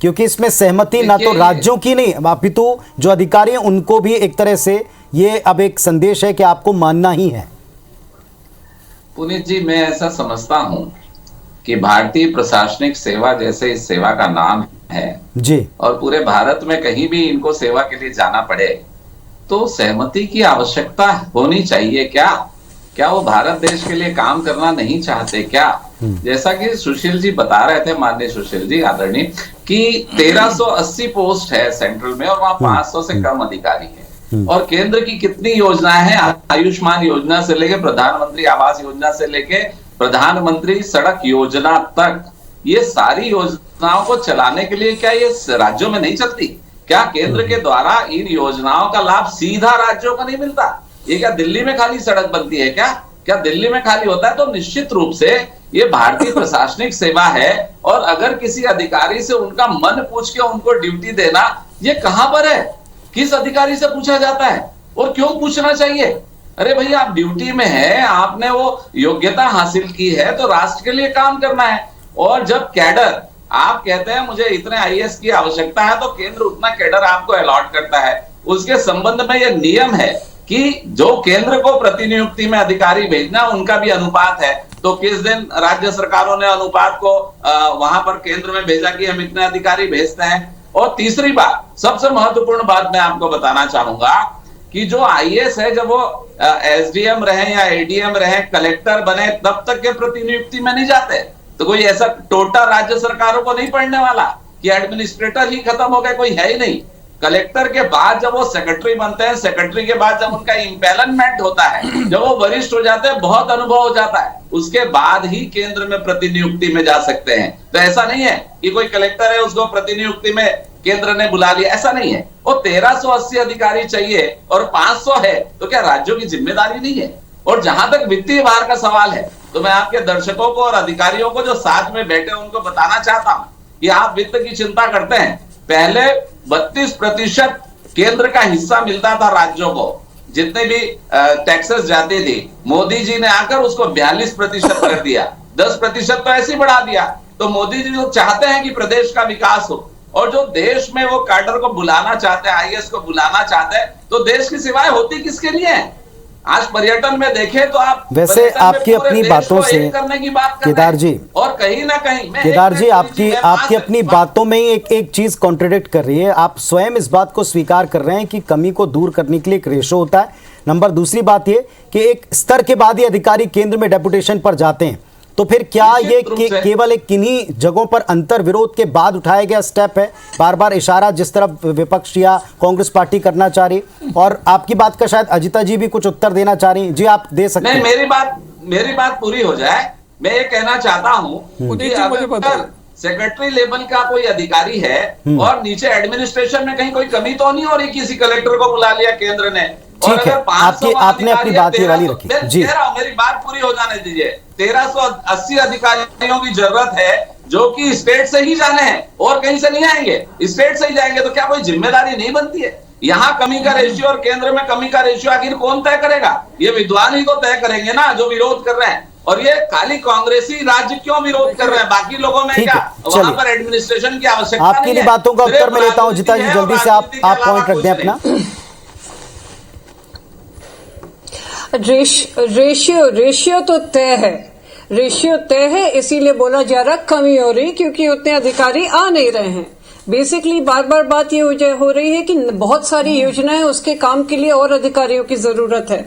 क्योंकि इसमें सहमति ना तो राज्यों की नहीं, अपितु जो अधिकारी हैं उनको भी एक तरह से ये अब एक संदेश है कि आपको मानना ही है। पुनीत जी, मैं ऐसा समझता हूं कि भारतीय प्रशासनिक सेवा जैसे इस सेवा का नाम है जी, और पूरे भारत में कहीं भी इनको सेवा के लिए जाना पड़े तो सहमति की आवश्यकता होनी चाहिए। क्या वो भारत देश के लिए काम करना नहीं चाहते क्या? जैसा कि सुशील जी बता रहे थे, माननीय सुशील जी आदरणीय, कि 1380 पोस्ट है सेंट्रल में और वहां 500 से कम अधिकारी है। और केंद्र की कितनी योजनाएं हैं, आयुष्मान योजना से लेके प्रधानमंत्री आवास योजना से लेके प्रधानमंत्री सड़क योजना तक, ये सारी योजनाओं को चलाने के लिए क्या ये राज्यों में नहीं चलती? क्या केंद्र के द्वारा इन योजनाओं का लाभ सीधा राज्यों को नहीं मिलता? ये क्या दिल्ली में खाली सड़क बनती है क्या दिल्ली में खाली होता है? तो निश्चित रूप से ये भारतीय प्रशासनिक सेवा है, और अगर किसी अधिकारी से उनका मन पूछ के उनको ड्यूटी देना, ये कहां पर है? किस अधिकारी से पूछा जाता है और क्यों पूछना चाहिए? अरे भैया, आप ड्यूटी में है, आपने वो योग्यता हासिल की है तो राष्ट्र के लिए काम करना है। और जब कैडर, आप कहते हैं मुझे इतने आईएएस की आवश्यकता है, तो केंद्र उतना कैडर आपको अलॉट करता है। उसके संबंध में यह नियम है कि जो केंद्र को प्रतिनियुक्ति में अधिकारी भेजना, उनका भी अनुपात है। तो किस दिन राज्य सरकारों ने अनुपात को वहां पर केंद्र में भेजा कि हम इतने अधिकारी भेजते हैं। और तीसरी बात, सबसे महत्वपूर्ण बात मैं आपको बताना चाहूंगा कि जो आईएएस है, जब वो एसडीएम रहे या एडीएम रहे, कलेक्टर बने, तब तक के प्रतिनियुक्ति में नहीं जाते। तो कोई ऐसा टोटा राज्य सरकारों को नहीं पड़ने वाला कि एडमिनिस्ट्रेटर ही खत्म हो गए, कोई है ही नहीं। कलेक्टर के बाद जब वो सेक्रेटरी बनते हैं, सेक्रेटरी के बाद जब उनका इम्पेलमेंट होता है, जब वो वरिष्ठ हो जाते हैं, बहुत अनुभव हो जाता है, उसके बाद ही केंद्र में प्रतिनियुक्ति में जा सकते हैं। तो ऐसा नहीं है कि कोई कलेक्टर है उसको प्रतिनियुक्ति में केंद्र ने बुला लिया, ऐसा नहीं है। वो 1380 अधिकारी चाहिए और 500 है, तो क्या राज्यों की जिम्मेदारी नहीं है? और जहां तक वित्तीय भार का सवाल है, तो मैं आपके दर्शकों को और अधिकारियों को जो साथ में बैठे उनको बताना चाहता हूं कि आप वित्त की चिंता करते हैं। पहले 32% केंद्र का हिस्सा मिलता था राज्यों को, जितने भी टैक्सेस जाती थी। मोदी जी ने आकर उसको 42% कर दिया, 10% तो ऐसे ही बढ़ा दिया। तो मोदी जी लोग चाहते हैं कि प्रदेश का विकास हो, और जो देश में वो कैडर को बुलाना चाहते हैं, आईएएस को बुलाना चाहते हैं, तो देश की सेवाएं होती किसके लिए हैं? आज पर्यटन में देखें तो आप वैसे आपकी अपनी बातों से करने की बात कर केदार जी, और कहीं ना कहीं केदार जी आपकी अपनी बातों में ही एक चीज कॉन्ट्रडिक्ट कर रही है। आप स्वयं इस बात को स्वीकार कर रहे हैं कि कमी को दूर करने के लिए एक रेशो होता है। नंबर दूसरी बात ये कि एक स्तर के बाद ही अधिकारी केंद्र में डेपुटेशन पर जाते हैं, तो फिर क्या ये केवल एक किन्हीं जगहों पर अंतर विरोध के बाद उठाया गया स्टेप है? बार बार इशारा जिस तरफ विपक्ष या कांग्रेस पार्टी करना चाह रही, और आपकी बात का शायद अजिता जी भी कुछ उत्तर देना चाह रही हैं। जी आप दे सकते हैं। मेरी बात पूरी हो जाए। मैं ये कहना चाहता हूँ कि अगर सेक्रेटरी लेवल का कोई अधिकारी है और नीचे एडमिनिस्ट्रेशन में कहीं कोई कमी तो नहीं हो रही, किसी कलेक्टर को बुला लिया केंद्र ने, ठीक है, आपने अपनी बात ये वाली रखी जी। मेरी बात पूरी हो जाने दीजिए। 1380 अधिकारियों की जरूरत है जो कि स्टेट से ही जाने हैं और कहीं से नहीं आएंगे। स्टेट से ही जाएंगे तो क्या कोई जिम्मेदारी नहीं बनती है? यहाँ कमी का रेशियो और केंद्र में कमी का रेशियो आखिर कौन तय करेगा? ये विद्वान ही तो तय करेंगे ना, जो विरोध कर रहे हैं। और ये खाली कांग्रेसी राज्य क्यों विरोध कर रहे हैं? बाकी लोगों में क्या वहां पर एडमिनिस्ट्रेशन की आवश्यकता नहीं है? आपकी बातों का उत्तर मैं लेता हूं जिता जी, जल्दी से आप पॉइंट रख दें अपना। रेशियो तो तय है, रेशियो तय है, इसीलिए बोला जा रहा कमी हो रही क्योंकि उतने अधिकारी आ नहीं रहे हैं। बेसिकली बार बार बात ये हो रही है कि बहुत सारी योजनाएं, उसके काम के लिए और अधिकारियों की जरूरत है,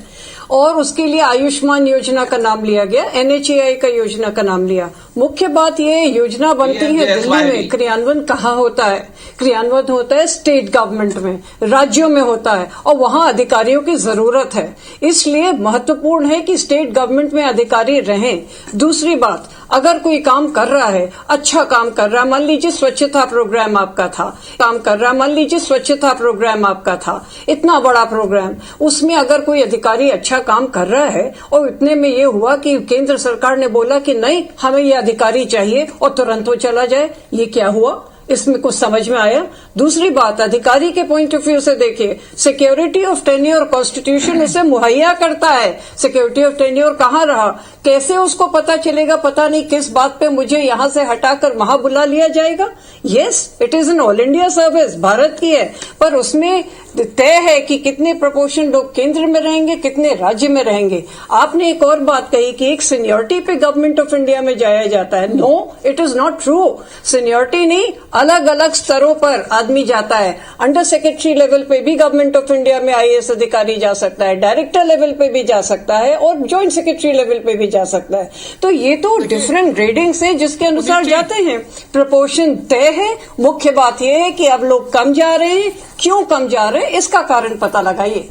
और उसके लिए आयुष्मान योजना का नाम लिया गया, NHAI का योजना का नाम लिया। मुख्य बात ये योजना बनती है दिल्ली में, क्रियान्वयन कहाँ होता है? क्रियान्वयन होता है स्टेट गवर्नमेंट में, राज्यों में होता है, और वहां अधिकारियों की जरूरत है। इसलिए महत्वपूर्ण है कि स्टेट गवर्नमेंट में अधिकारी रहें। दूसरी बात, अगर कोई काम कर रहा है, अच्छा काम कर रहा है, मान लीजिए स्वच्छता प्रोग्राम आपका था, काम कर रहा है, मान लीजिए स्वच्छता प्रोग्राम आपका था, इतना बड़ा प्रोग्राम, उसमें अगर कोई अधिकारी अच्छा काम कर रहा है और इतने में ये हुआ कि केंद्र सरकार ने बोला कि नहीं हमें ये अधिकारी चाहिए और तुरंत वो चला जाए, ये क्या हुआ? इसमें कुछ समझ में आया? दूसरी बात, अधिकारी के पॉइंट ऑफ व्यू से देखिए, सिक्योरिटी ऑफ टेन्योर कॉन्स्टिट्यूशन उसे मुहैया करता है। सिक्योरिटी ऑफ टेन्योर कहाँ रहा? कैसे उसको पता चलेगा? पता नहीं किस बात पे मुझे यहां से हटाकर वहां बुला लिया जाएगा। Yes, it is an all India service, Bharat की है, पर उसमें तय है कि कितने प्रोपोर्शन लोग केंद्र में रहेंगे, कितने राज्य में रहेंगे। आपने एक और बात कही कि एक सीनियरिटी पे गवर्नमेंट ऑफ इंडिया में जाया जाता है। No, it is not true. Seniority नहीं, अलग अलग स्तरों पर आदमी जाता है। अंडर सेक्रेटरी लेवल पे भी गवर्नमेंट ऑफ इंडिया में आईएएस अधिकारी जा सकता है, डायरेक्टर लेवल पे भी जा सकता है, और ज्वाइंट सेक्रेटरी लेवल पे भी जा सकता है। तो ये तो डिफरेंट ग्रेडिंग्स हैं जिसके अनुसार जाते हैं। प्रपोर्शन तय है। मुख्य बात यह है कि अब लोग कम जा रहे हैं, क्यों कम जा रहे हैं, इसका कारण पता लगाइए।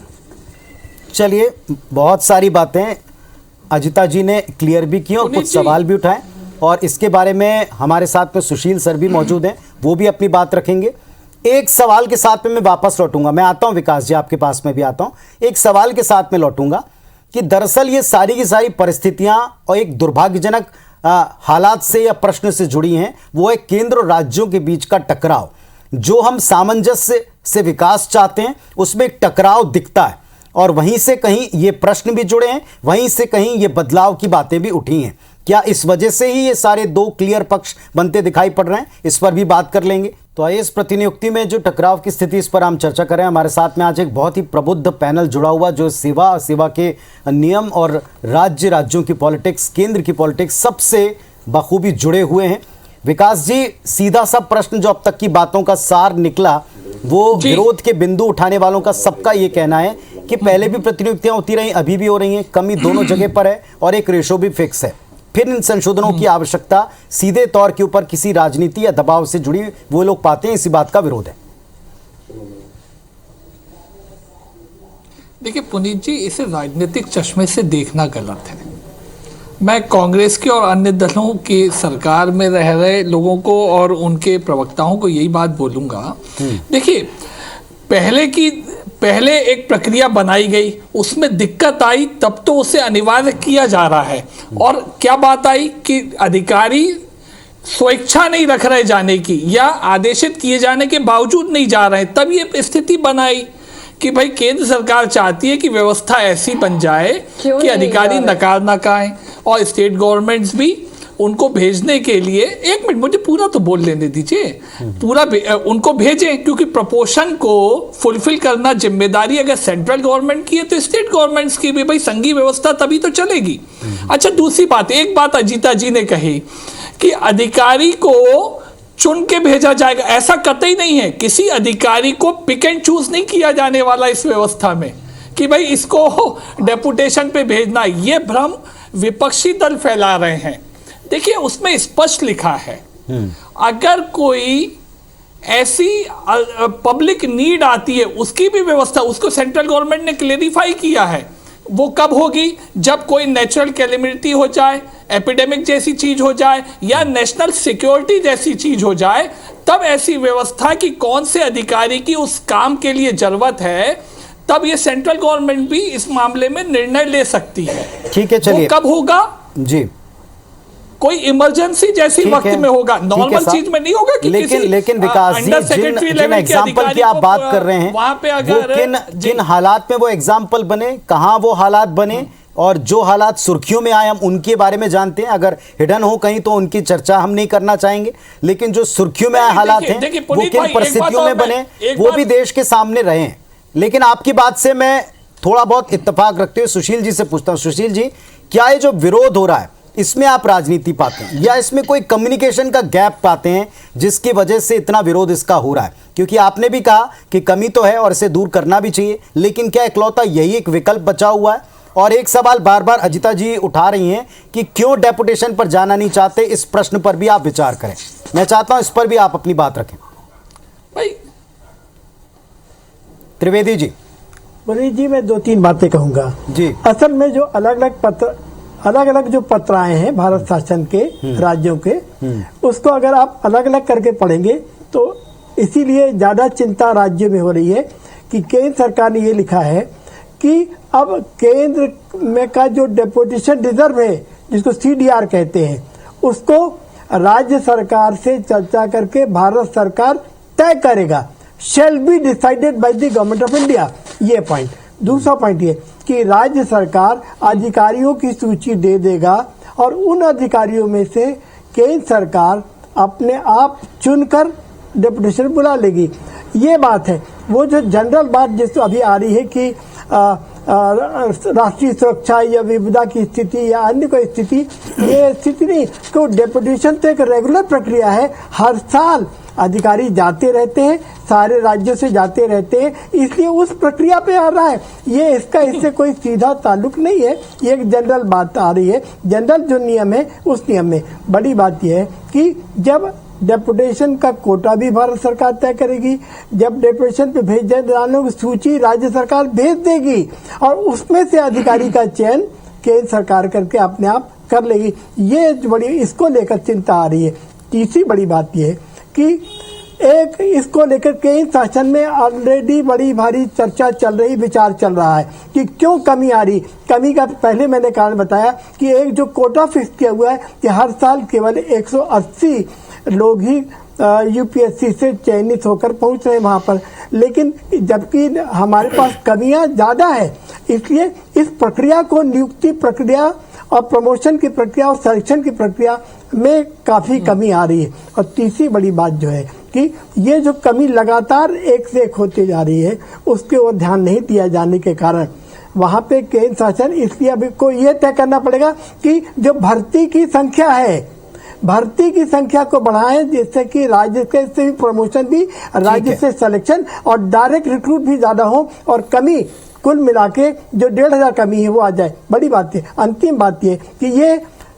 चलिए, बहुत सारी बातें अजिता जी ने क्लियर भी की और कुछ सवाल भी उठाए, और इसके बारे में हमारे साथ में सुशील सर भी मौजूद हैं, वो भी अपनी बात रखेंगे। एक सवाल के साथ में मैं वापस लौटूंगा, मैं आता हूं विकास जी, आपके पास में भी आता हूं। एक सवाल के साथ में लौटूंगा कि दरअसल ये सारी की सारी परिस्थितियां और एक दुर्भाग्यजनक हालात से या प्रश्न से जुड़ी हैं। वो है केंद्र और राज्यों के बीच का टकराव। जो हम सामंजस्य से विकास चाहते हैं उसमें एक टकराव दिखता है, और वहीं से कहीं ये प्रश्न भी जुड़े हैं, वहीं से कहीं ये बदलाव की बातें भी उठी हैं। क्या इस वजह से ही ये सारे दो क्लियर पक्ष बनते दिखाई पड़ रहे हैं? इस पर भी बात कर लेंगे। तो आईएएस प्रतिनियुक्ति में जो टकराव की स्थिति, इस पर हम चर्चा करें। हमारे साथ में आज एक बहुत ही प्रबुद्ध पैनल जुड़ा हुआ, जो सेवा के नियम और राज्यों की पॉलिटिक्स, केंद्र की पॉलिटिक्स सबसे बखूबी जुड़े हुए हैं। विकास जी, सीधा सा प्रश्न जो अब तक की बातों का सार निकला, वो विरोध के बिंदु उठाने वालों का सबका ये कहना है कि पहले भी प्रतिनियुक्तियां होती रही, अभी भी हो रही हैं, कमी दोनों जगह पर है, और एक रेशो भी फिक्स है। फिर इन संशोधनों की आवश्यकता सीधे तौर के ऊपर किसी राजनीति या दबाव से जुड़ी वो लोग पाते हैं, इसी बात का विरोध है। देखिए पुनीत जी, इसे राजनीतिक चश्मे से देखना गलत है। मैं कांग्रेस के और अन्य दलों की सरकार में रह रहे लोगों को और उनके प्रवक्ताओं को यही बात बोलूँगा, देखिए पहले एक प्रक्रिया बनाई गई, उसमें दिक्कत आई, तब तो उसे अनिवार्य किया जा रहा है। और क्या बात आई कि अधिकारी स्वेच्छा नहीं रख रहे जाने की या आदेशित किए जाने के बावजूद नहीं जा रहे हैं, तब ये स्थिति बनाई कि भाई केंद्र सरकार चाहती है कि व्यवस्था ऐसी बन जाए कि अधिकारी नकार ना खाएं और स्टेट गवर्नमेंट्स भी उनको भेजने के लिए, एक मिनट मुझे पूरा तो बोल लेने दीजिए, पूरा उनको भेजें, क्योंकि प्रपोर्शन को फुलफिल करना जिम्मेदारी अगर सेंट्रल गवर्नमेंट की है तो स्टेट गवर्नमेंट्स की भी, भाई संघीय व्यवस्था तभी तो चलेगी। अच्छा, दूसरी बात, एक बात अजीता जी ने कही कि अधिकारी को चुन के भेजा जाएगा, ऐसा कतई नहीं है। किसी अधिकारी को पिक एंड चूज नहीं किया जाने वाला इस व्यवस्था में कि भाई इसको डेपुटेशन पे भेजना, ये भ्रम विपक्षी दल फैला रहे हैं। देखिए उसमें स्पष्ट लिखा है, अगर कोई ऐसी पब्लिक नीड आती है उसकी भी व्यवस्था, उसको सेंट्रल गवर्नमेंट ने क्लेरिफाई किया है। वो कब होगी? जब कोई नेचुरल कैलेमिटी हो जाए, एपिडेमिक जैसी चीज हो जाए या नेशनल सिक्योरिटी जैसी चीज हो जाए, तब ऐसी व्यवस्था कि कौन से अधिकारी की उस काम के लिए जरूरत है, तब ये सेंट्रल गवर्नमेंट भी इस मामले में निर्णय ले सकती है। ठीक है, चलिए। कब होगा जी? कोई इमरजेंसी जैसी वक्त में होगा, नॉर्मल चीज में नहीं होगा कि लेकिन विकास जी, जिन एग्जाम्पल की आप बात कर रहे हैं, वहां पे अगर जिन हालात में वो एग्जाम्पल बने, कहां वो हालात बने, और जो हालात सुर्खियों में आए हम उनके बारे में जानते हैं। अगर हिडन हो कहीं तो उनकी चर्चा हम नहीं करना चाहेंगे, लेकिन जो सुर्खियों में आए हालात हैं वो किन परिस्थितियों में बने वो भी देश के सामने रहे हैं। लेकिन आपकी बात से मैं थोड़ा बहुत इत्तेफाक रखते हुए सुशील जी से पूछता हूं, सुशील जी, क्या ये जो विरोध हो रहा है इसमें आप राजनीति पाते हैं या इसमें कोई कम्युनिकेशन का गैप पाते हैं जिसकी वजह से इतना विरोध इसका हो रहा है? क्योंकि आपने भी कहा कि कमी तो है और इसे दूर करना भी चाहिए, लेकिन क्या इकलौता यही एक विकल्प बचा हुआ है? और एक सवाल बार बार अजिता जी उठा रही हैं कि क्यों डेपुटेशन पर जाना नहीं चाहते, इस प्रश्न पर भी आप विचार करें। मैं चाहता हूं इस पर भी आप अपनी बात रखें। भाई त्रिवेदी जी। पुनीत जी, मैं 2-3 बातें कहूंगा जी। असल में जो अलग अलग जो पत्र आए हैं भारत शासन के राज्यों के, उसको अगर आप अलग अलग करके पढ़ेंगे तो इसीलिए ज्यादा चिंता राज्यों में हो रही है कि केंद्र सरकार ने ये लिखा है कि अब केंद्र में का जो डेपुटेशन रिजर्व है, जिसको CDR कहते हैं, उसको राज्य सरकार से चर्चा करके भारत सरकार तय करेगा। Shall be decided by the government of India, ये पॉइंट। दूसरा पॉइंट ये कि राज्य सरकार अधिकारियों की सूची दे देगा और उन अधिकारियों में से केंद्र सरकार अपने आप चुनकर डेपुटेशन बुला लेगी। ये बात है। वो जो जनरल बात जिस अभी आ रही है कि राष्ट्रीय सुरक्षा या विविधता की स्थिति या अन्य कोई स्थिति, ये स्थिति नहीं, तो डेपुटेशन तो एक रेगुलर प्रक्रिया है। हर साल अधिकारी जाते रहते हैं, सारे राज्यों से जाते रहते हैं, इसलिए उस प्रक्रिया पे आ रहा है। ये इससे कोई सीधा ताल्लुक नहीं है, ये एक जनरल बात आ रही है। जनरल जो नियम है उस नियम में बड़ी बात यह है कि जब डेपुटेशन का कोटा भी भारत सरकार तय करेगी, जब डेपुटेशन पे भेजे जाने की सूची राज्य सरकार भेज देगी और उसमें से अधिकारी का चयन केंद्र सरकार करके अपने आप कर लेगी। ये बड़ी, इसको लेकर चिंता आ रही है। तीसरी बड़ी बात यह है कि एक इसको लेकर केंद्र शासन में ऑलरेडी बड़ी भारी चर्चा चल रही, विचार चल रहा है कि क्यों कमी आ रही। कमी का पहले मैंने कारण बताया कि एक जो कोटा फिक्स किया हुआ है कि हर साल केवल 180 लोग ही UPSC से चयनित होकर पहुंच रहे हैं वहां पर, लेकिन जबकि हमारे पास कमियां ज्यादा है, इसलिए इस प्रक्रिया को, नियुक्ति प्रक्रिया और प्रमोशन की प्रक्रिया और सिलेक्शन की प्रक्रिया में काफी कमी आ रही है। और तीसरी बड़ी बात जो है कि ये जो कमी लगातार एक से एक होती जा रही है, उसके ओर ध्यान नहीं दिया जाने के कारण वहां पे केंद्र शासन, इसलिए अभी को ये तय करना पड़ेगा कि जो भर्ती की संख्या है, भर्ती की संख्या को बढ़ाएं, जिससे कि राज्य के से भी प्रमोशन भी, राज्य से सिलेक्शन और डायरेक्ट रिक्रूट भी ज्यादा हो और कमी कुल मिला के जो 1,500 कमी है वो आ जाए। बड़ी बात है। अंतिम बात ये कि ये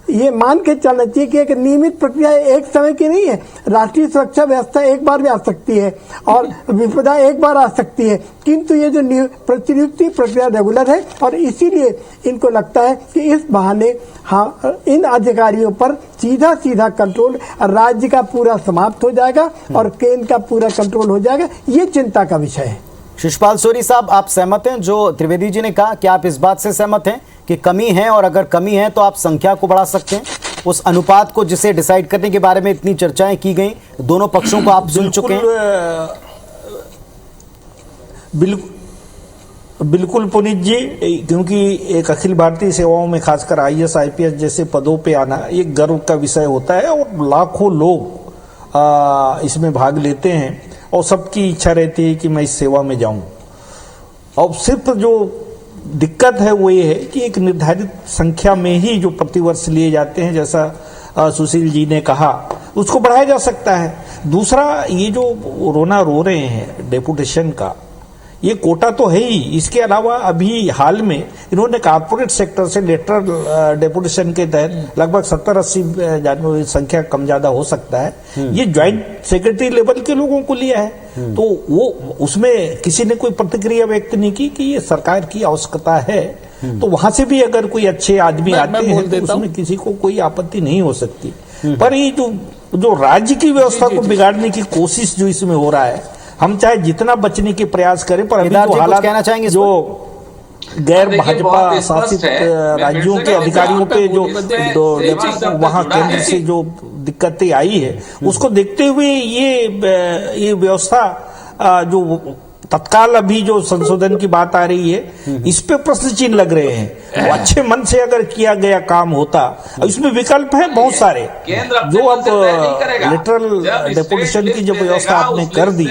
ये मान के चलना चाहिए कि एक नियमित प्रक्रिया एक समय की नहीं है। राष्ट्रीय सुरक्षा व्यवस्था एक बार भी आ सकती है और विपदा एक बार आ सकती है, किंतु ये जो प्रतिनियुक्ति प्रक्रिया रेगुलर है और इसीलिए इनको लगता है कि इस बहाने हाँ इन अधिकारियों पर सीधा सीधा कंट्रोल राज्य का पूरा समाप्त हो जाएगा और केंद्र का पूरा कंट्रोल हो जाएगा। ये चिंता का विषय है। शिशपाल सोरी साहब, आप सहमत हैं जो त्रिवेदी जी ने कहा? कि आप इस बात से सहमत हैं कि कमी है और अगर कमी है तो आप संख्या को बढ़ा सकते हैं? उस अनुपात को जिसे डिसाइड करने के बारे में इतनी चर्चाएं की गई, दोनों पक्षों को आप सुन चुके हैं? बिल्कुल पुनीत जी, क्योंकि एक अखिल भारतीय सेवाओं में खासकर IAS IPS जैसे पदों पे आना एक गर्व का विषय होता है और लाखों लोग इसमें भाग लेते हैं और सबकी इच्छा रहती है कि मैं इस सेवा में जाऊं। और सिर्फ जो दिक्कत है वो ये है कि एक निर्धारित संख्या में ही जो प्रतिवर्ष लिए जाते हैं, जैसा सुशील जी ने कहा, उसको बढ़ाया जा सकता है। दूसरा, ये जो रोना रो रहे हैं डेपुटेशन का, ये कोटा तो है ही, इसके अलावा अभी हाल में इन्होंने कॉर्पोरेट सेक्टर से लेटरल डेपुटेशन के तहत लगभग 70-80 संख्या कम ज्यादा हो सकता है, ये ज्वाइंट सेक्रेटरी लेवल के लोगों को लिया है। तो वो उसमें किसी ने कोई प्रतिक्रिया व्यक्त नहीं की कि ये सरकार की आवश्यकता है। तो वहां से भी अगर कोई अच्छे आदमी आते हैं तो उसमें किसी को कोई आपत्ति नहीं हो सकती। पर ये जो राज्य की व्यवस्था को बिगाड़ने की कोशिश जो इसमें हो रहा है, हम चाहे जितना बचने की प्रयास करें, पर अभी जो हालात जो गैर भाजपा शासित राज्यों के अधिकारियों पे जो वहां केंद्र से जो दिक्कतें आई है, उसको देखते हुए ये व्यवस्था जो तत्काल अभी जो संशोधन की बात आ रही है, इस पे प्रश्न चिन्ह लग रहे हैं। वो अच्छे मन से अगर किया गया काम होता, इसमें विकल्प है बहुत सारे, जो अब लिटरल डेपुटेशन की जो व्यवस्था आपने कर दी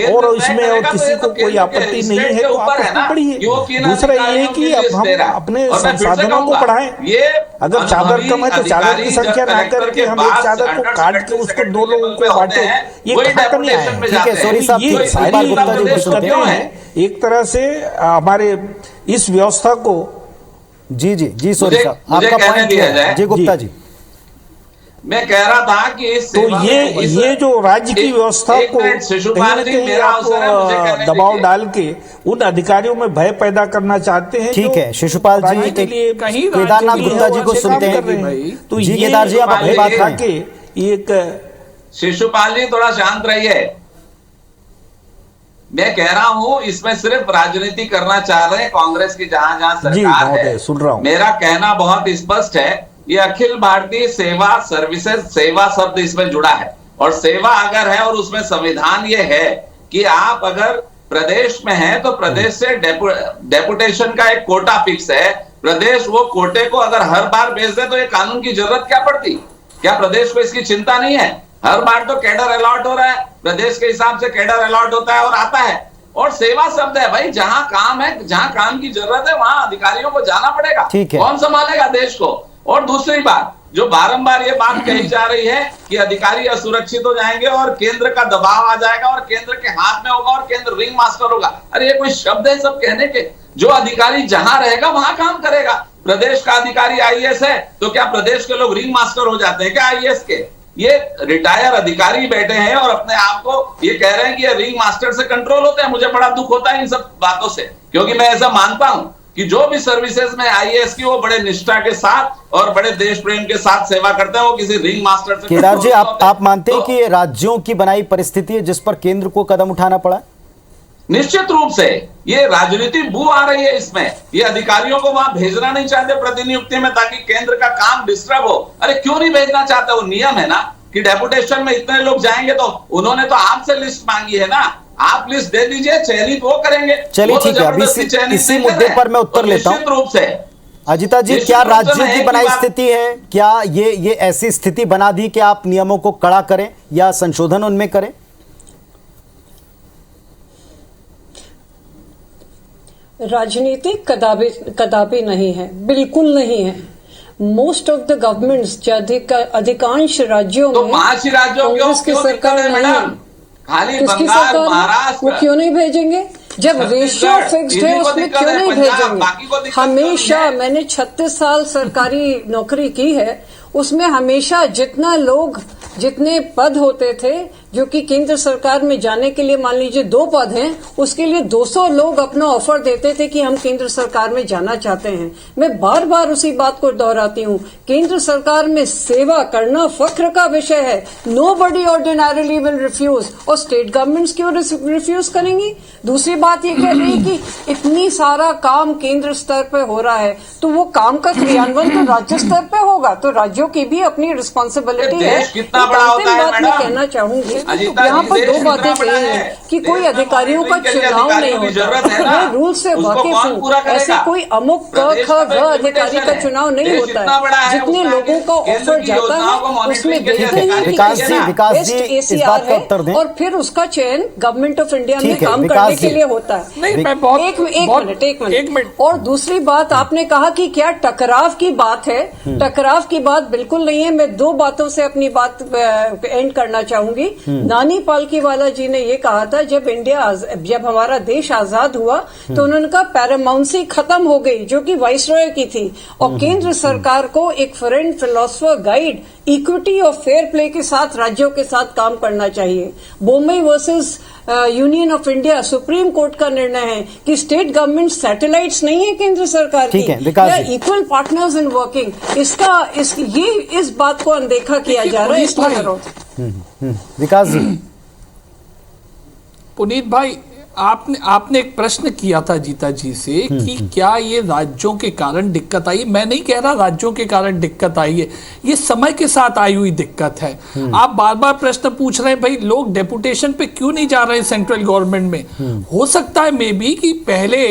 और इसमें और किसी को कोई आपत्ति नहीं है तो आप उसमें बढ़िए। दूसरा ये है कि अब हम अपने संसाधनों को बढ़ाएं। अगर चादर कम है तो चादर की संख्या ना करके हम एक चादर को काट के उसको 2 लोगों को बांटे, ये कहाँ कमी आए? ठीक है, सोरी साहब, ये सारी एक तरह से हमारे इस व्यवस्था को जी सोरी साहब, आपका पॉइंट क्या है? जी गुप्ता जी, मैं कह रहा था कि इस तो ये जो राज्य की व्यवस्था को कहीं न कहीं आप दबाव डाल के उन अधिकारियों में भय पैदा करना चाहते हैं। ठीक है, शिशुपाल जी के लिए केदारनाथ गुप्ता जी को सुनते हैं। तो जी केदार जी, आप अपनी बात करें। एक शिशुपाल जी थोड़ा शांत रहिए। मैं कह रहा हूं इसमें सिर्फ राजनीति करना चाह रहे हैं कांग्रेस की जहां जहां सरकार है। सुन रहा हूं। मेरा कहना बहुत स्पष्ट है, ये अखिल भारतीय सेवा सर्विसेज, सेवा शब्द इसमें जुड़ा है और सेवा अगर है और उसमें संविधान ये है कि आप अगर प्रदेश में हैं तो प्रदेश से डेपुटेशन का एक कोटा फिक्स है। प्रदेश वो कोटे को अगर हर बार भेज दे तो ये कानून की जरूरत क्या पड़ती? क्या प्रदेश को इसकी चिंता नहीं है? हर बार तो कैडर अलॉट हो रहा है, प्रदेश के हिसाब से कैडर अलॉट होता है और आता है। और सेवा शब्द है भाई, जहां काम है, जहां काम की जरूरत है वहां अधिकारियों को जाना पड़ेगा। कौन संभालेगा देश को? और दूसरी बात, जो बारंबार ये बात कही जा रही है कि अधिकारी असुरक्षित हो जाएंगे और केंद्र का दबाव आ जाएगा और केंद्र के हाथ में होगा और केंद्र रिंग मास्टर होगा। अरे ये कोई शब्द है सब कहने के? जो अधिकारी जहां रहेगा वहां काम करेगा। प्रदेश का अधिकारी IAS है तो क्या प्रदेश के लोग रिंग मास्टर हो जाते हैं क्या IAS के? ये रिटायर अधिकारी बैठे हैं और अपने आप को ये कह रहे हैं कि ये रिंग मास्टर से कंट्रोल होते हैं। मुझे बड़ा दुख होता है इन सब बातों से, क्योंकि मैं ऐसा मानता हूं कि जो भी सर्विसेज में IAS की वो बड़े निष्ठा के साथ और बड़े देश प्रेम के साथ सेवा करते हैं, वो किसी रिंग मास्टर से। केदार जी, आप मानते हैं कि ये राज्यों की बनाई परिस्थिति है जिस पर केंद्र को कदम उठाना पड़ा? निश्चित रूप से ये राजनीति बू आ रही है इसमें। ये अधिकारियों को वहां भेजना नहीं चाहते प्रतिनियुक्ति में ताकि केंद्र का काम डिस्टर्ब हो। अरे क्यों नहीं भेजना चाहते? वो नियम है ना कि डेपुटेशन में इतने लोग जाएंगे, तो उन्होंने तो आपसे लिस्ट मांगी है ना, आप लिस्ट दे दीजिए, चयनित वो करेंगे। चलिए ठीक है, अभी इसी मुद्दे पर मैं उत्तर लेता हूं। निश्चित रूप से अजिता जी, क्या राज्यों की बनाई स्थिति है? क्या ये ऐसी स्थिति बना दी कि आप नियमों को कड़ा करें या संशोधन उनमें करें? राजनीति कदापि नहीं है, बिल्कुल नहीं है। मोस्ट ऑफ द गवर्नमेंट्स, अधिकांश राज्यों में, तो 5 राज्यों कांग्रेस की सरकार नहीं है। खाली किसकी बंगाल, सरकार? महाराष्ट्र, वो क्यों नहीं भेजेंगे? जब रेशियो फिक्स्ड है उसमें क्यों नहीं भेजेंगे? हमेशा मैंने 36 साल सरकारी नौकरी की है, उसमें हमेशा जितने पद होते थे जो कि केंद्र सरकार में जाने के लिए मान लीजिए 2 पद हैं, उसके लिए 200 लोग अपना ऑफर देते थे कि हम केंद्र सरकार में जाना चाहते हैं। मैं बार बार उसी बात को दोहराती हूँ, केंद्र सरकार में सेवा करना फख्र का विषय है। नोबडी ऑर्डिनरीली विल रिफ्यूज, और स्टेट गवर्नमेंट्स क्यों रिफ्यूज करेंगी? दूसरी बात ये कह रही है कि इतनी सारा काम केंद्र स्तर पे हो रहा है, तो वो काम का क्रियान्वयन तो राज्य स्तर पे होगा, तो राज्यों की भी अपनी रिस्पॉन्सिबिलिटी है। कितना बड़ा होता है बात मैं कहना चाहूंगी, यहाँ पर 2 बातें कही हैं कि कोई अधिकारियों का चुनाव नहीं होता, मैं रूल से वाकिफ हूँ। ऐसे कोई अमुक क ख ग अधिकारी का चुनाव नहीं होता है। जितने लोगों का ऑफर जाता है उसमें देखते हैं कि बेस्ट ACR है और फिर उसका चयन गवर्नमेंट ऑफ इंडिया में काम करने के लिए होता है। एक मिनट। और दूसरी बात, आपने कहा कि क्या टकराव की बात है? टकराव की बात बिल्कुल नहीं है। मैं 2 बातों से अपनी बात एंड करना चाहूंगी। नानी पालकीवाला जी ने ये कहा था, जब हमारा देश आजाद हुआ तो उन्होंने कहा पैरामाउंसी खत्म हो गई, जो कि वाइसरॉय की थी, और केंद्र सरकार को एक फ्रेंड, फिलोसफर, गाइड, इक्विटी और फेयर प्ले के साथ राज्यों के साथ काम करना चाहिए। Bombay versus union of India supreme court का निर्णय है कि स्टेट गवर्नमेंट सैटेलाइट्स नहीं है केंद्र सरकार की, या इक्वल पार्टनर्स इन वर्किंग। इस बात को अनदेखा किया जा रहा है। इसलिए विकास जी। पुनीत भाई, आपने एक प्रश्न किया था जीता जी से कि क्या ये राज्यों के कारण दिक्कत आई? मैं नहीं कह रहा राज्यों के कारण दिक्कत आई है, ये समय के साथ आई हुई दिक्कत है। आप बार बार प्रश्न पूछ रहे हैं, भाई लोग डेपुटेशन पे क्यों नहीं जा रहे हैं सेंट्रल गवर्नमेंट में? हो सकता है मे बी कि पहले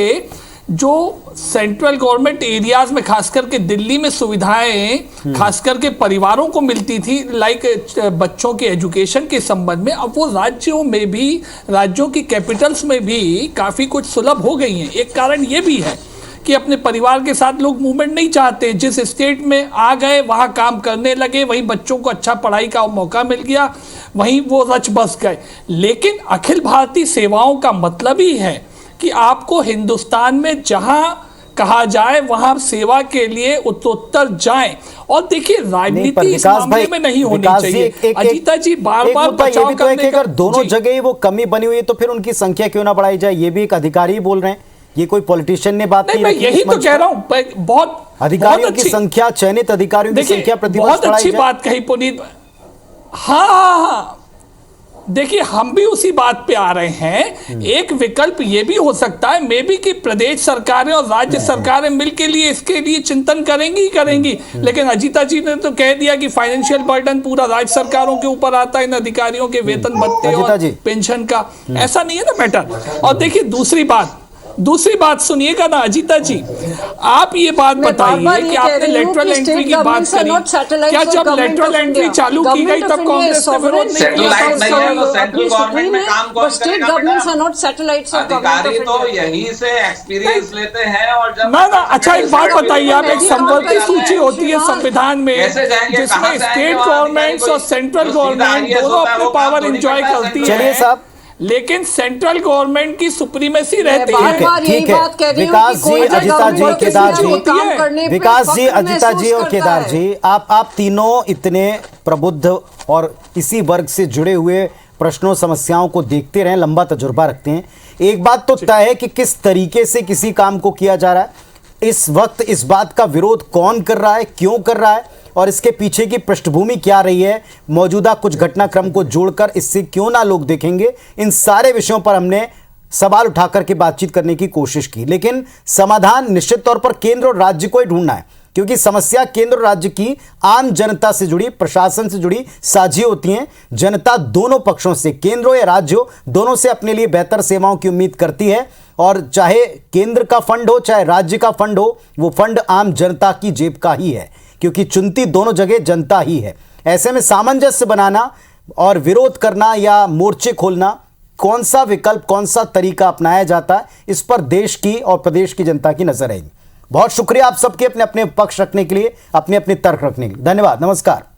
जो सेंट्रल गवर्नमेंट एरियाज में, खास करके दिल्ली में सुविधाएं खास करके परिवारों को मिलती थी, लाइक बच्चों के एजुकेशन के संबंध में, अब वो राज्यों में भी, राज्यों की कैपिटल्स में भी काफी कुछ सुलभ हो गई हैं। एक कारण ये भी है कि अपने परिवार के साथ लोग मूवमेंट नहीं चाहते, जिस स्टेट में आ गए वहां काम करने लगे, वहीं बच्चों को अच्छा पढ़ाई का मौका मिल गया, वहीं वो रच बस गए। लेकिन अखिल भारतीय सेवाओं का मतलब ही है कि आपको हिंदुस्तान में जहां कहा जाए वहां सेवा के लिए उत्तरोत्तर जाएं। और देखिए, राजनीति इस मामले में नहीं होनी चाहिए। अजीता जी बार बार बचाव करने का, अगर दोनों जगह वो कमी बनी हुई है तो फिर उनकी संख्या क्यों ना बढ़ाई जाए? ये भी एक अधिकारी बोल रहे हैं, ये कोई पॉलिटिशियन ने बात नहीं। मैं यही तो कह रहा हूं, बहुत अधिकारियों की संख्या, चयनित अधिकारियों की संख्या प्रतिवर्ष बहुत अच्छी बात कही पुनीत। हाँ, देखिए हम भी उसी बात पे आ रहे हैं। एक विकल्प ये भी हो सकता है मे बी कि प्रदेश सरकारें और राज्य सरकारें मिलकर लिए इसके लिए चिंतन करेंगी। लेकिन अजीता जी ने तो कह दिया कि फाइनेंशियल बर्डन पूरा राज्य सरकारों के ऊपर आता है, इन अधिकारियों के वेतन भत्ते और पेंशन का। ऐसा नहीं है ना मैटर। और देखिए दूसरी बात सुनिएगा ना अजीता जी, आप ये बात बताइए कि आपने लेटरल एंट्री की बात करी, क्या जब लेटरल एंट्री चालू की गई तब कांग्रेस ने विरोध नहीं किया? अधिकारी तो यहीं से एक्सपीरियंस लेते हैं। और जब ना अच्छा एक बात बताइए, आप एक संवर्ती सूची होती है संविधान में जिसमें स्टेट गवर्नमेंट और सेंट्रल गवर्नमेंट दोनों अपने पावर एंजॉय करती है। चलिए साहब, लेकिन सेंट्रल गवर्नमेंट की सुप्रीमेसी रहती है। ठीक है विकास जी, अजिता जी, केदार जी, विकास जी, अजिता जी और केदार जी, आप तीनों इतने प्रबुद्ध और इसी वर्ग से जुड़े हुए प्रश्नों समस्याओं को देखते रहे, लंबा तजुर्बा रखते हैं। एक बात तो तय है कि किस तरीके से किसी काम को किया जा रहा है, इस वक्त इस बात का विरोध कौन कर रहा है, क्यों कर रहा है, और इसके पीछे की पृष्ठभूमि क्या रही है, मौजूदा कुछ घटनाक्रम को जोड़कर इससे क्यों ना लोग देखेंगे। इन सारे विषयों पर हमने सवाल उठाकर के बातचीत करने की कोशिश की, लेकिन समाधान निश्चित तौर पर केंद्र और राज्य को ही ढूंढना है, क्योंकि समस्या केंद्र और राज्य की आम जनता से जुड़ी, प्रशासन से जुड़ी साझी होती हैं। जनता दोनों पक्षों से, केंद्र हो या राज्य हो, दोनों से अपने लिए बेहतर सेवाओं की उम्मीद करती है। और चाहे केंद्र का फंड हो चाहे राज्य का फंड हो, वो फंड आम जनता की जेब का ही है, क्योंकि चुनती दोनों जगह जनता ही है। ऐसे में सामंजस्य बनाना और विरोध करना या मोर्चे खोलना, कौन सा विकल्प, कौन सा तरीका अपनाया जाता है, इस पर देश की और प्रदेश की जनता की नजर रहेगी। बहुत शुक्रिया आप सबके अपने अपने पक्ष रखने के लिए, अपने अपने तर्क रखने के लिए। धन्यवाद, नमस्कार।